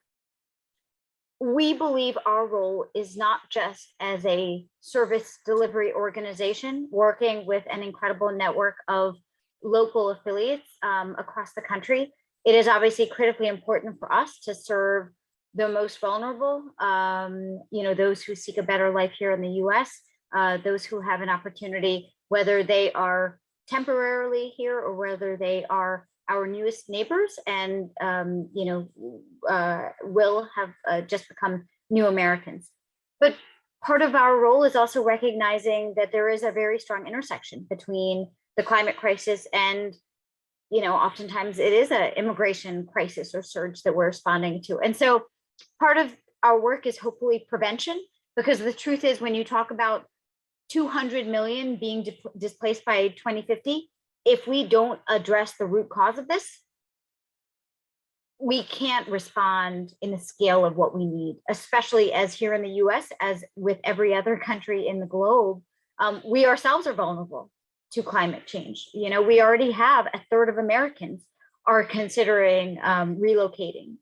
Speaker 2: we believe our role is not just as a service delivery organization working with an incredible network of local affiliates across the country. It is obviously critically important for us to serve the most vulnerable, those who seek a better life here in the US, those who have an opportunity, whether they are temporarily here or whether they are our newest neighbors and will have just become new Americans. But part of our role is also recognizing that there is a very strong intersection between the climate crisis and, oftentimes it is an immigration crisis or surge that we're responding to. And so part of our work is hopefully prevention, because the truth is when you talk about 200 million being displaced by 2050, if we don't address the root cause of this, we can't respond in the scale of what we need, especially as here in the US, as with every other country in the globe, we ourselves are vulnerable to climate change. We already have a third of Americans are considering relocating.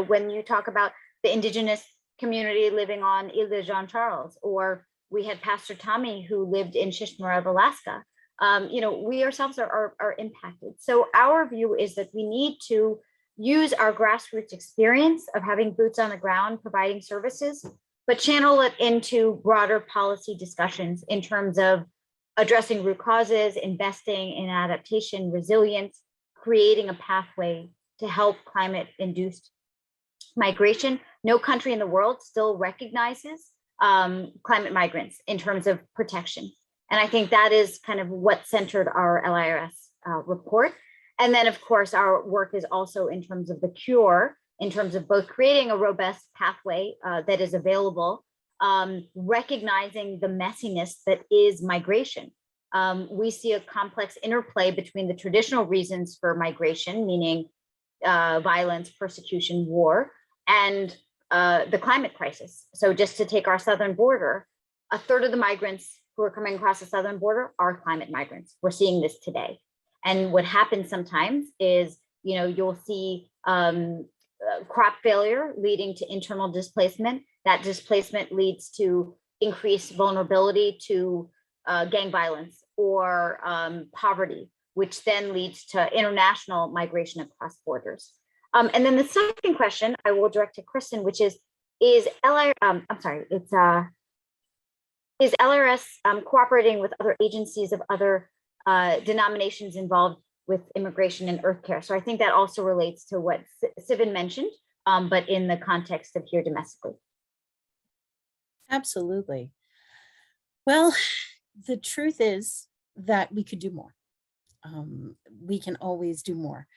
Speaker 2: When you talk about the indigenous community living on Ile de Jean Charles, or we had Pastor Tommy who lived in Shishmaref, Alaska. We ourselves are impacted. So our view is that we need to use our grassroots experience of having boots on the ground, providing services, but channel it into broader policy discussions in terms of addressing root causes, investing in adaptation, resilience, creating a pathway to help climate-induced migration. No country in the world still recognizes climate migrants in terms of protection. And I think that is kind of what centered our LIRS report. And then, of course, our work is also in terms of the cure, in terms of both creating a robust pathway that is available, recognizing the messiness that is migration. We see a complex interplay between the traditional reasons for migration, meaning violence, persecution, war, and the climate crisis. So just to take our southern border, a third of the migrants who are coming across the southern border are climate migrants. We're seeing this today. And what happens sometimes is, you'll see crop failure leading to internal displacement. That displacement leads to increased vulnerability to gang violence or poverty, which then leads to international migration across borders. And then the second question I will direct to Kristen, which is LIRS cooperating with other agencies of other denominations involved with immigration and earth care? So I think that also relates to what Sivan mentioned, but in the context of here domestically.
Speaker 1: Absolutely. Well, the truth is that we could do more. We can always do more.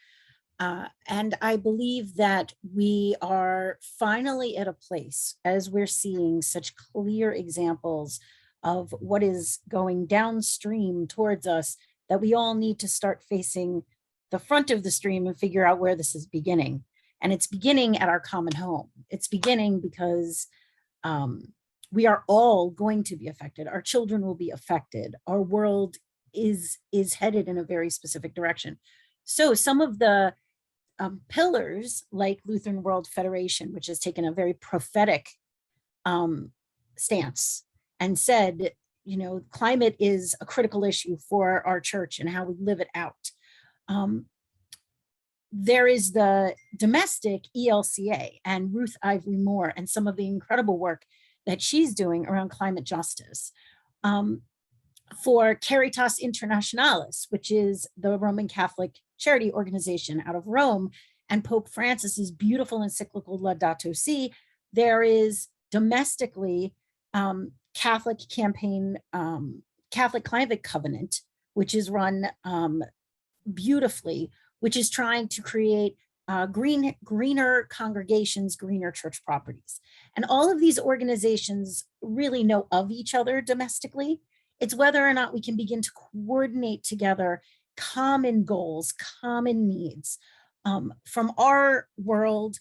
Speaker 1: And I believe that we are finally at a place, as we're seeing such clear examples of what is going downstream towards us, that we all need to start facing the front of the stream and figure out where this is beginning. And it's beginning at our common home. It's beginning because we are all going to be affected. Our children will be affected. Our world is headed in a very specific direction. So some of the pillars like Lutheran World Federation, which has taken a very prophetic stance and said, climate is a critical issue for our church and how we live it out. there is the domestic ELCA and Ruth Ivory Moore and some of the incredible work that she's doing around climate justice. For Caritas Internationalis, which is the Roman Catholic charity organization out of Rome, and Pope Francis's beautiful encyclical Laudato Si, there is domestically Catholic campaign, Catholic Climate Covenant, which is run beautifully, which is trying to create greener congregations, greener church properties. And all of these organizations really know of each other domestically. It's whether or not we can begin to coordinate together common goals, common needs. From our world,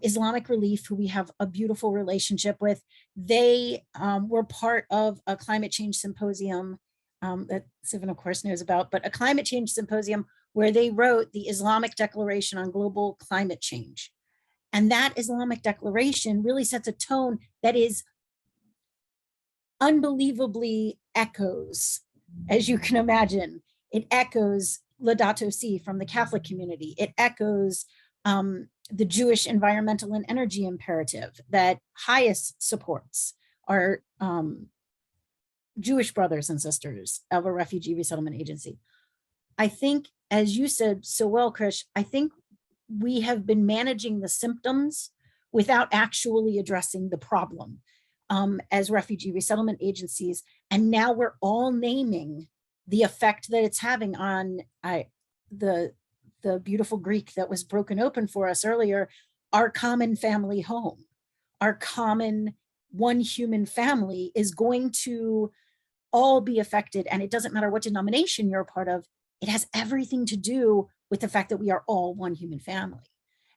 Speaker 1: Islamic Relief, who we have a beautiful relationship with, they were part of a climate change symposium that Sivan, of course, knows about, but a climate change symposium where they wrote the Islamic Declaration on Global Climate Change. And that Islamic Declaration really sets a tone that is unbelievably echoes, as you can imagine. It echoes Laudato Si from the Catholic community. It echoes the Jewish environmental and energy imperative that highest supports our Jewish brothers and sisters of a refugee resettlement agency. I think, as you said so well, Krish, I think we have been managing the symptoms without actually addressing the problem as refugee resettlement agencies. And now we're all naming the effect that it's having on the beautiful Greek that was broken open for us earlier, our common family home, our common one human family is going to all be affected. And it doesn't matter what denomination you're a part of, it has everything to do with the fact that we are all one human family.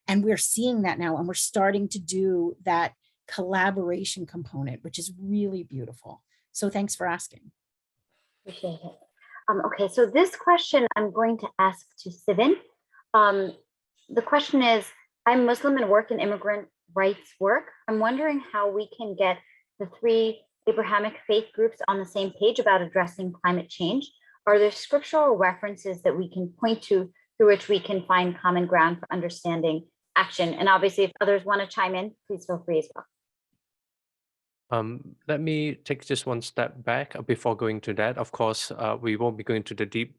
Speaker 1: And we're seeing that now, and we're starting to do that collaboration component, which is really beautiful. So thanks for asking.
Speaker 2: Appreciate it. Okay, so this question I'm going to ask to Sivan. The question is, I'm Muslim and work in immigrant rights work. I'm wondering how we can get the three Abrahamic faith groups on the same page about addressing climate change. Are there scriptural references that we can point to through which we can find common ground for understanding action? And obviously, if others want to chime in, please feel free as well.
Speaker 5: Let me take just one step back before going to that. Of course, we won't be going to the deep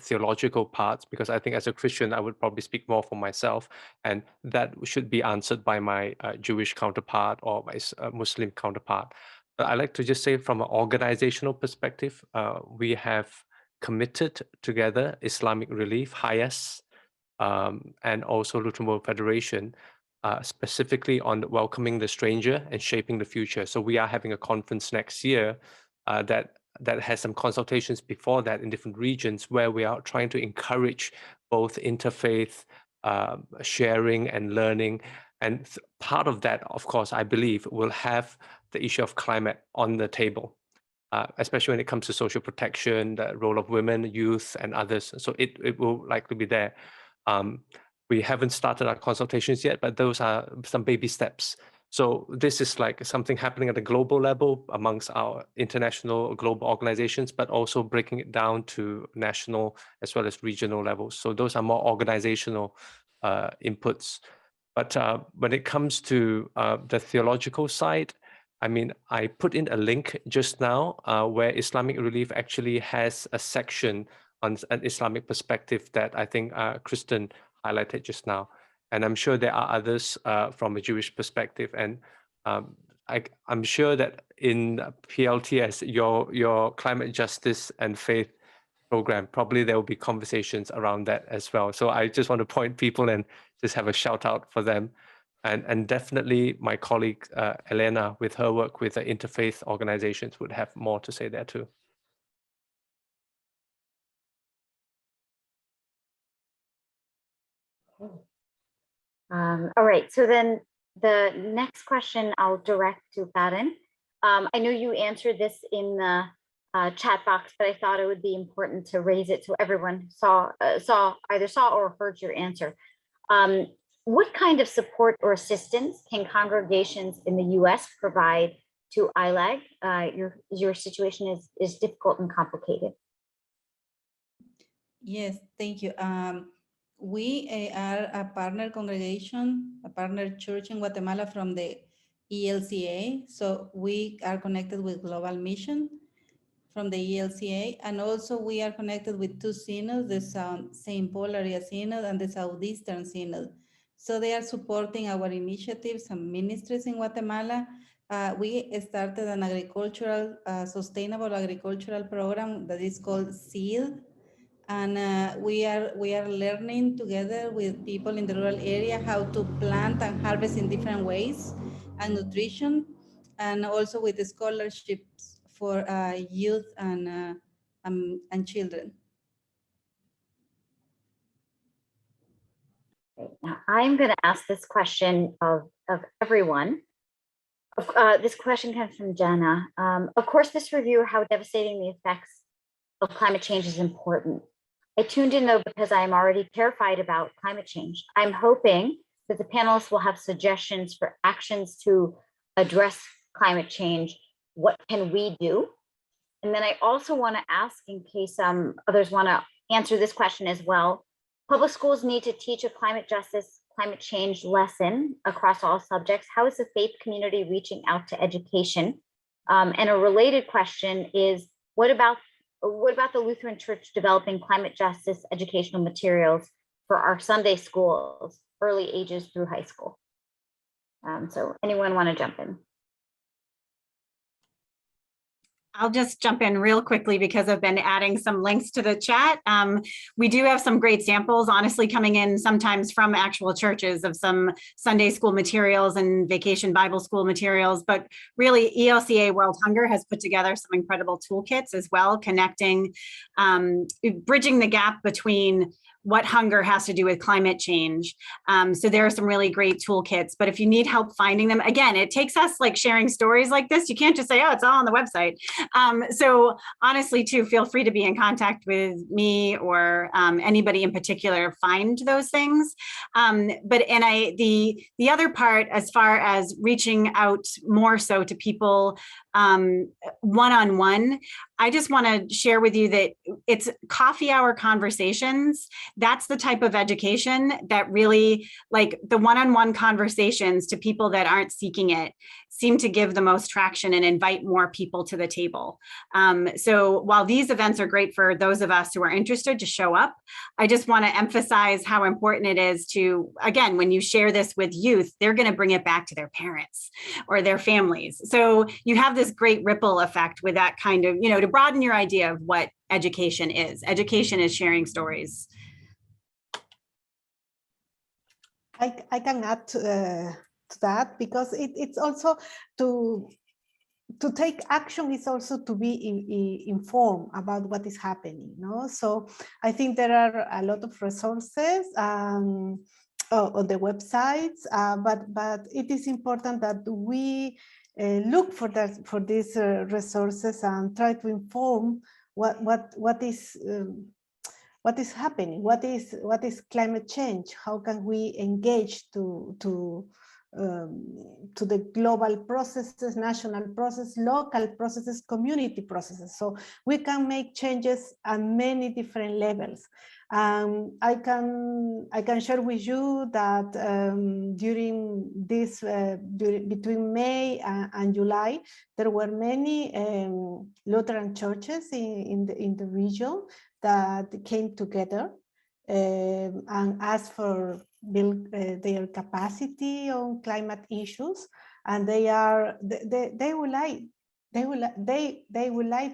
Speaker 5: theological parts, because I think as a Christian, I would probably speak more for myself, and that should be answered by my Jewish counterpart or my Muslim counterpart. But I like to just say from an organizational perspective, we have committed together Islamic Relief, HIAS, and also Lutheran World Federation, specifically on welcoming the stranger and shaping the future. So we are having a conference next year that has some consultations before that in different regions, where we are trying to encourage both interfaith sharing and learning. And part of that, of course, I believe will have the issue of climate on the table, especially when it comes to social protection, the role of women, youth, and others. So it will likely be there. We haven't started our consultations yet, but those are some baby steps. So this is like something happening at a global level amongst our international global organizations, but also breaking it down to national as well as regional levels. So those are more organizational inputs. But when it comes to the theological side, I mean, I put in a link just now where Islamic Relief actually has a section on an Islamic perspective that I think Kristen highlighted just now. And I'm sure there are others from a Jewish perspective. And I'm sure that in PLTS, your climate justice and faith program, probably there will be conversations around that as well. So I just want to point people and just have a shout out for them. And definitely my colleague, Elena, with her work with the interfaith organizations would have more to say there too.
Speaker 2: All right, so then the next question I'll direct to Baden. I know you answered this in the chat box, but I thought it would be important to raise it so everyone either saw or heard your answer. What kind of support or assistance can congregations in the US provide to ILAG? Your situation is difficult and complicated.
Speaker 4: Yes, thank you. We are a partner congregation, a partner church in Guatemala from the ELCA. So we are connected with Global Mission from the ELCA. And also we are connected with two synods, the St. Paul Area Synod and the Southeastern Synod. So they are supporting our initiatives and ministries in Guatemala. We started an agricultural, sustainable agricultural program that is called SEED. And we are learning together with people in the rural area how to plant and harvest in different ways, and nutrition, and also with the scholarships for youth and children.
Speaker 2: Now, I'm going to ask this question of everyone. This question comes from Jenna. Of course, this review, how devastating the effects of climate change is important. I tuned in though because I am already terrified about climate change. I'm hoping that the panelists will have suggestions for actions to address climate change. What can we do? And then I also want to ask, in case others want to answer this question as well, public schools need to teach a climate justice, climate change lesson across all subjects. How is the faith community reaching out to education? And a related question is, what about the Lutheran Church developing climate justice educational materials for our Sunday schools, early ages through high school? So anyone want to jump in?
Speaker 6: I'll just jump in real quickly because I've been adding some links to the chat. We do have some great samples, honestly, coming in sometimes from actual churches of some Sunday school materials and vacation Bible school materials, but really ELCA World Hunger has put together some incredible toolkits as well, connecting, bridging the gap between what hunger has to do with climate change. So there are some really great toolkits, but if you need help finding them, again, it takes us like sharing stories like this. You can't just say, oh, it's all on the website. So honestly, too, feel free to be in contact with me or anybody in particular, find those things. The other part, as far as reaching out more so to people one-on-one, I just want to share with you that it's coffee hour conversations. That's the type of education that really, like the one-on-one conversations to people that aren't seeking it, seem to give the most traction and invite more people to the table. So while these events are great for those of us who are interested to show up, I just want to emphasize how important it is to, again, when you share this with youth, they're going to bring it back to their parents or their families. So you have this great ripple effect with that kind of, to broaden your idea of what education is. Education is sharing stories.
Speaker 3: I can add to that, because it's also to take action is also to be informed about what is happening. So I think there are a lot of resources on the websites, but it is important that we look for these resources and try to inform what is happening, what is climate change, how can we engage to the global processes, national processes, local processes, community processes. So we can make changes at many different levels. I can share with you that during this, between May and July, there were many Lutheran churches in the region that came together and asked for build their capacity on climate issues, and they would like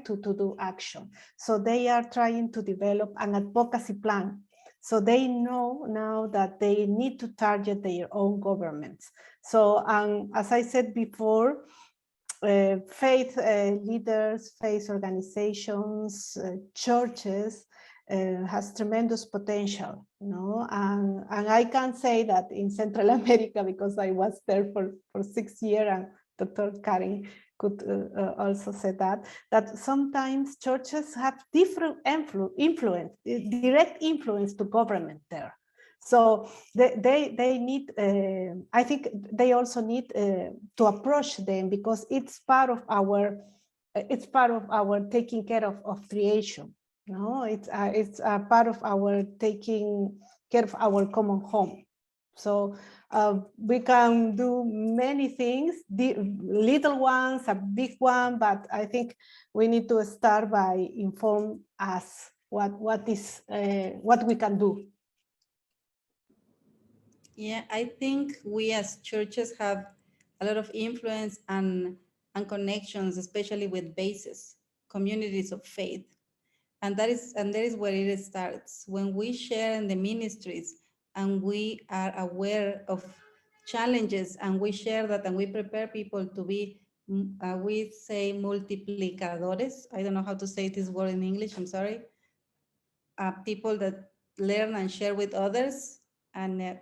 Speaker 3: to do action. So they are trying to develop an advocacy plan. So they know now that they need to target their own governments. So as I said before, faith leaders, faith organizations, churches has tremendous potential, and I can say that in Central America, because I was there for 6 years, and Dr. Karen could also say that sometimes churches have different influence, direct influence to government there. So they need, I think they also need to approach them, because it's part of our taking care of creation. It's a part of our taking care of our common home. So we can do many things, the little ones, a big one, but I think we need to start by inform us what we can do.
Speaker 4: Yeah, I think we as churches have a lot of influence and connections, especially with bases, communities of faith. And that is where it starts. When we share in the ministries and we are aware of challenges and we share that and we prepare people to be, we say multiplicadores. I don't know how to say this word in English, I'm sorry. People that learn and share with others, and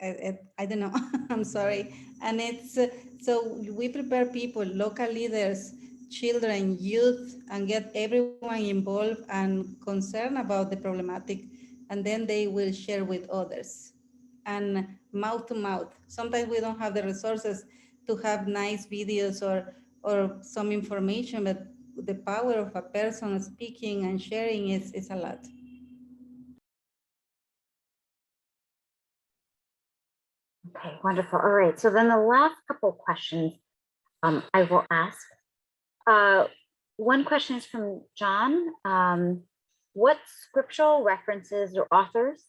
Speaker 4: I don't know, I'm sorry. And it's, so we prepare people, local leaders, children, youth, and get everyone involved and concerned about the problematic, and then they will share with others. And mouth to mouth. Sometimes we don't have the resources to have nice videos or some information, but the power of a person speaking and sharing is a lot.
Speaker 2: Okay, wonderful. All right, so then the last couple of questions I will ask. One question is from John. What scriptural references or authors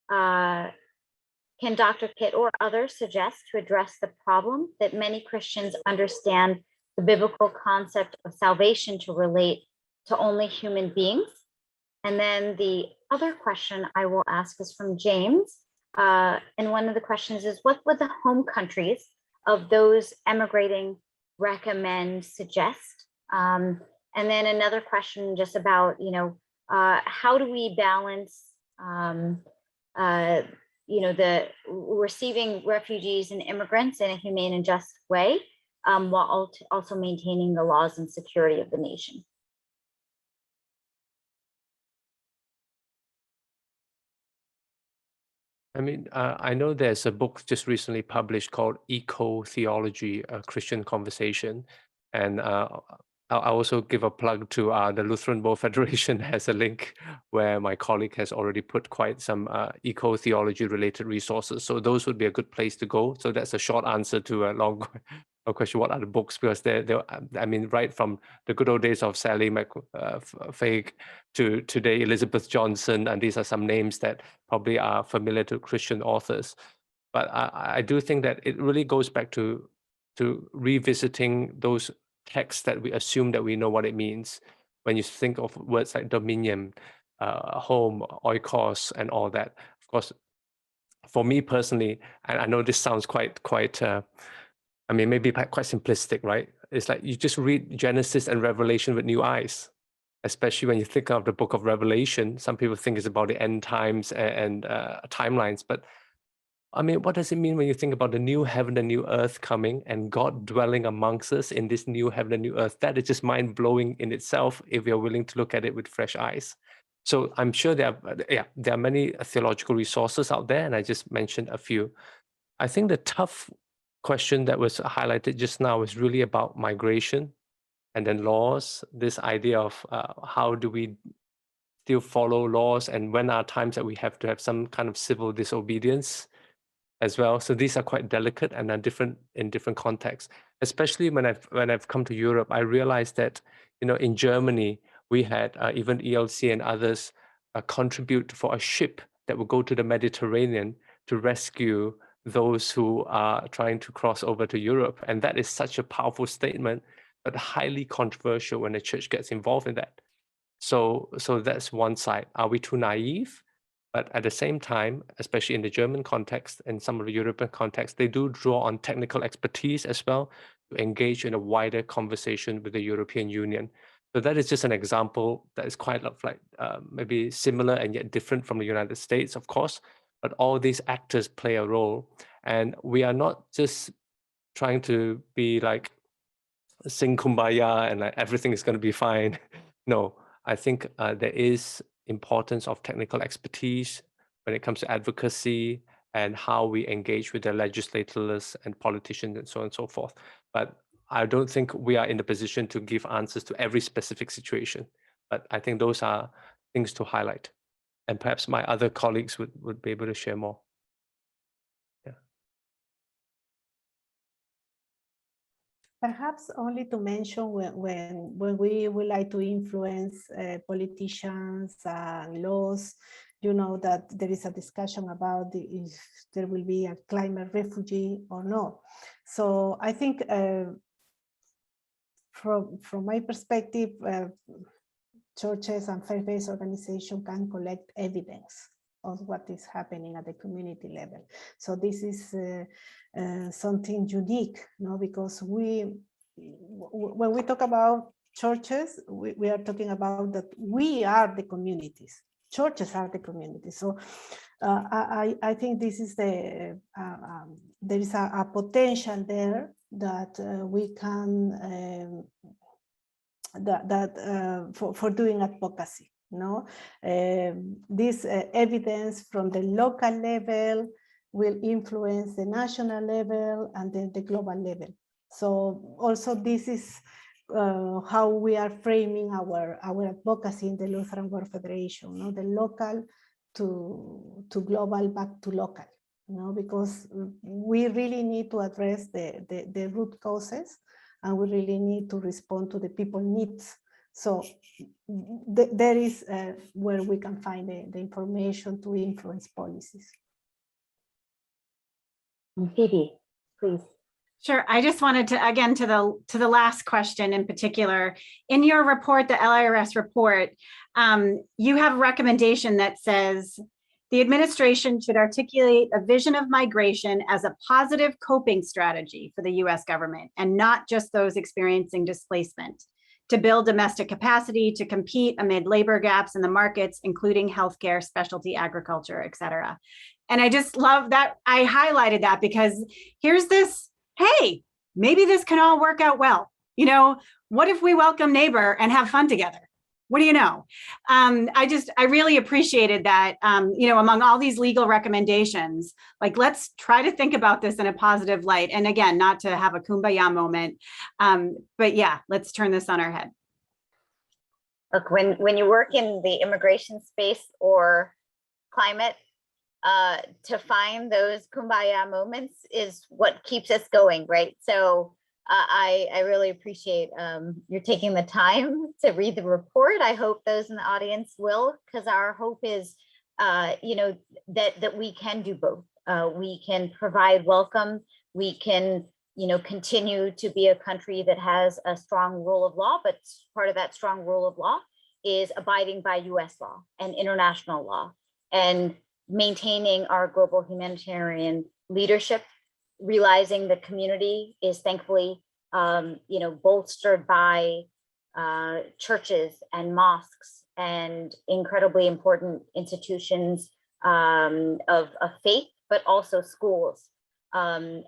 Speaker 2: can Dr. Kitt or others suggest to address the problem that many Christians understand the biblical concept of salvation to relate to only human beings? And then the other question I will ask is from James. And one of the questions is, what would the home countries of those emigrating recommend, suggest? And then another question just about, how do we balance, the receiving refugees and immigrants in a humane and just way, while also maintaining the laws and security of the nation?
Speaker 5: I mean, I know there's a book just recently published called Eco-Theology, A Christian Conversation. And I'll also give a plug to the Lutheran World Federation has a link where my colleague has already put quite some eco-theology related resources. So those would be a good place to go. So that's a short answer to a long question. What are the books? Because I mean, right from the good old days of Sally McFaig to today, Elizabeth Johnson, and these are some names that probably are familiar to Christian authors. But I do think that it really goes back to revisiting those texts that we assume that we know what it means. When you think of words like dominion, home, oikos, and all that. Of course, for me personally, and I know this sounds quite I mean, maybe quite simplistic, right? It's like you just read Genesis and Revelation with new eyes, especially when you think of the book of Revelation. Some people think it's about the end times and timelines, but I mean, what does it mean when you think about the new heaven and new earth coming and God dwelling amongst us in this new heaven and new earth? That is just mind-blowing in itself if you're willing to look at it with fresh eyes. So I'm sure there are many theological resources out there, and I just mentioned a few. I think the tough question that was highlighted just now is really about migration and then laws, this idea of how do we still follow laws and when are times that we have to have some kind of civil disobedience as well. So these are quite delicate and are different in different contexts. Especially when I've come to Europe, I realized that, in Germany, we had even ELC and others contribute for a ship that would go to the Mediterranean to rescue those who are trying to cross over to Europe. And that is such a powerful statement, but highly controversial when the church gets involved in that. So that's one side. Are we too naive? But at the same time, especially in the German context and some of the European context, they do draw on technical expertise as well to engage in a wider conversation with the European Union. So that is just an example that is quite like maybe similar and yet different from the United States, of course. But all these actors play a role, and we are not just trying to be like sing kumbaya and like everything is going to be fine. No, I think there is importance of technical expertise when it comes to advocacy and how we engage with the legislators and politicians and so on and so forth. But I don't think we are in the position to give answers to every specific situation. But I think those are things to highlight. And perhaps my other colleagues would be able to share more.
Speaker 3: Perhaps only to mention when we would like to influence politicians and laws, you know, that there is a discussion about if there will be a climate refugee or no. So I think from my perspective, churches and faith-based organizations can collect evidence of what is happening at the community level. So this is something unique, no? Because when we talk about churches, we are talking about that we are the communities. Churches are the communities. So I think this is there is a potential there that we can for doing advocacy. No, this evidence from the local level will influence the national level and then the global level. So also this is how we are framing our advocacy in the Lutheran World Federation. No, the local to global, back to local. No, because we really need to address the root causes, and we really need to respond to the people's needs. So there is where we can find the information to influence policies.
Speaker 2: Phoebe, please.
Speaker 6: Sure. I just wanted to, again, to the last question in particular, in your report, the LIRS report, you have a recommendation that says the administration should articulate a vision of migration as a positive coping strategy for the US government, and not just those experiencing displacement, to build domestic capacity to compete amid labor gaps in the markets, including healthcare, specialty agriculture, et cetera. And I just love that. I highlighted that because here's this, hey, maybe this can all work out well. You know, what if we welcome neighbor and have fun together? What do you know? I really appreciated that, you know, among all these legal recommendations, like, let's try to think about this in a positive light. And again, not to have a kumbaya moment, but yeah, let's turn this on our head.
Speaker 2: Look, when you work in the immigration space or climate, to find those kumbaya moments is what keeps us going, right? So I really appreciate you're taking the time to read the report. I hope those in the audience will, because our hope is, you know, that we can do both. We can provide welcome. We can, you know, continue to be a country that has a strong rule of law, but part of that strong rule of law is abiding by US law and international law and maintaining our global humanitarian leadership, realizing the community is thankfully, you know, bolstered by churches and mosques and incredibly important institutions of faith, but also schools and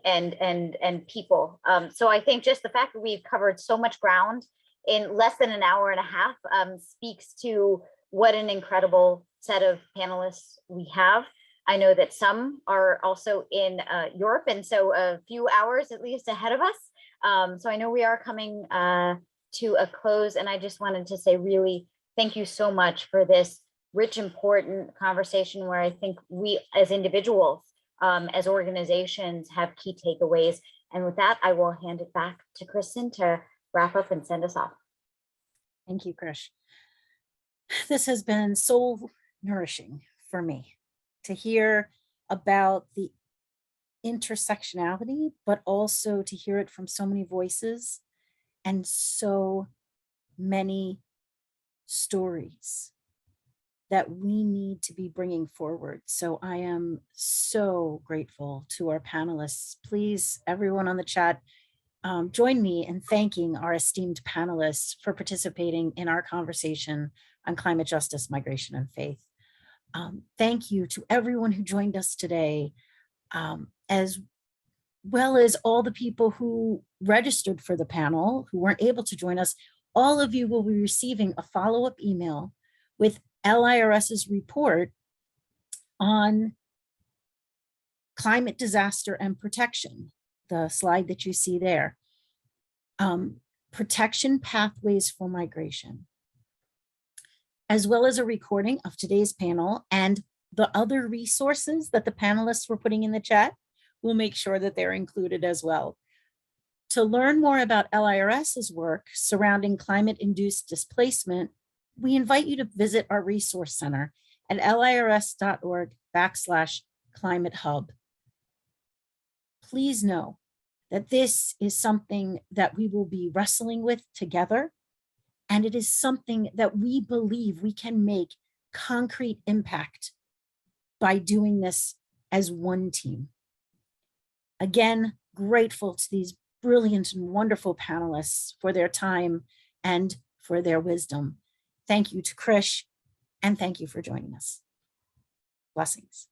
Speaker 2: people. So I think just the fact that we've covered so much ground in less than an hour and a half speaks to what an incredible set of panelists we have. I know that some are also in Europe, and so a few hours at least ahead of us. So I know we are coming to a close, and I just wanted to say really thank you so much for this rich, important conversation where I think we as individuals, as organizations, have key takeaways. And with that, I will hand it back to Kristen to wrap up and send us off.
Speaker 1: Thank you, Krish. This has been soul nourishing for me to hear about the intersectionality, but also to hear it from so many voices and so many stories that we need to be bringing forward. So I am so grateful to our panelists. Please, everyone on the chat, join me in thanking our esteemed panelists for participating in our conversation on climate justice, migration, and faith. Thank you to everyone who joined us today, as well as all the people who registered for the panel who weren't able to join us. All of you will be receiving a follow-up email with LIRS's report on climate disaster and protection, the slide that you see there. Protection pathways for migration. as well as a recording of today's panel and the other resources that the panelists were putting in the chat. We'll make sure that they're included as well. To learn more about LIRS's work surrounding climate-induced displacement, we invite you to visit our resource center at lirs.org/climate hub. Please know that this is something that we will be wrestling with together, and it is something that we believe we can make concrete impact by doing this as one team. Again, grateful to these brilliant and wonderful panelists for their time and for their wisdom. Thank you to Krish, and thank you for joining us. Blessings.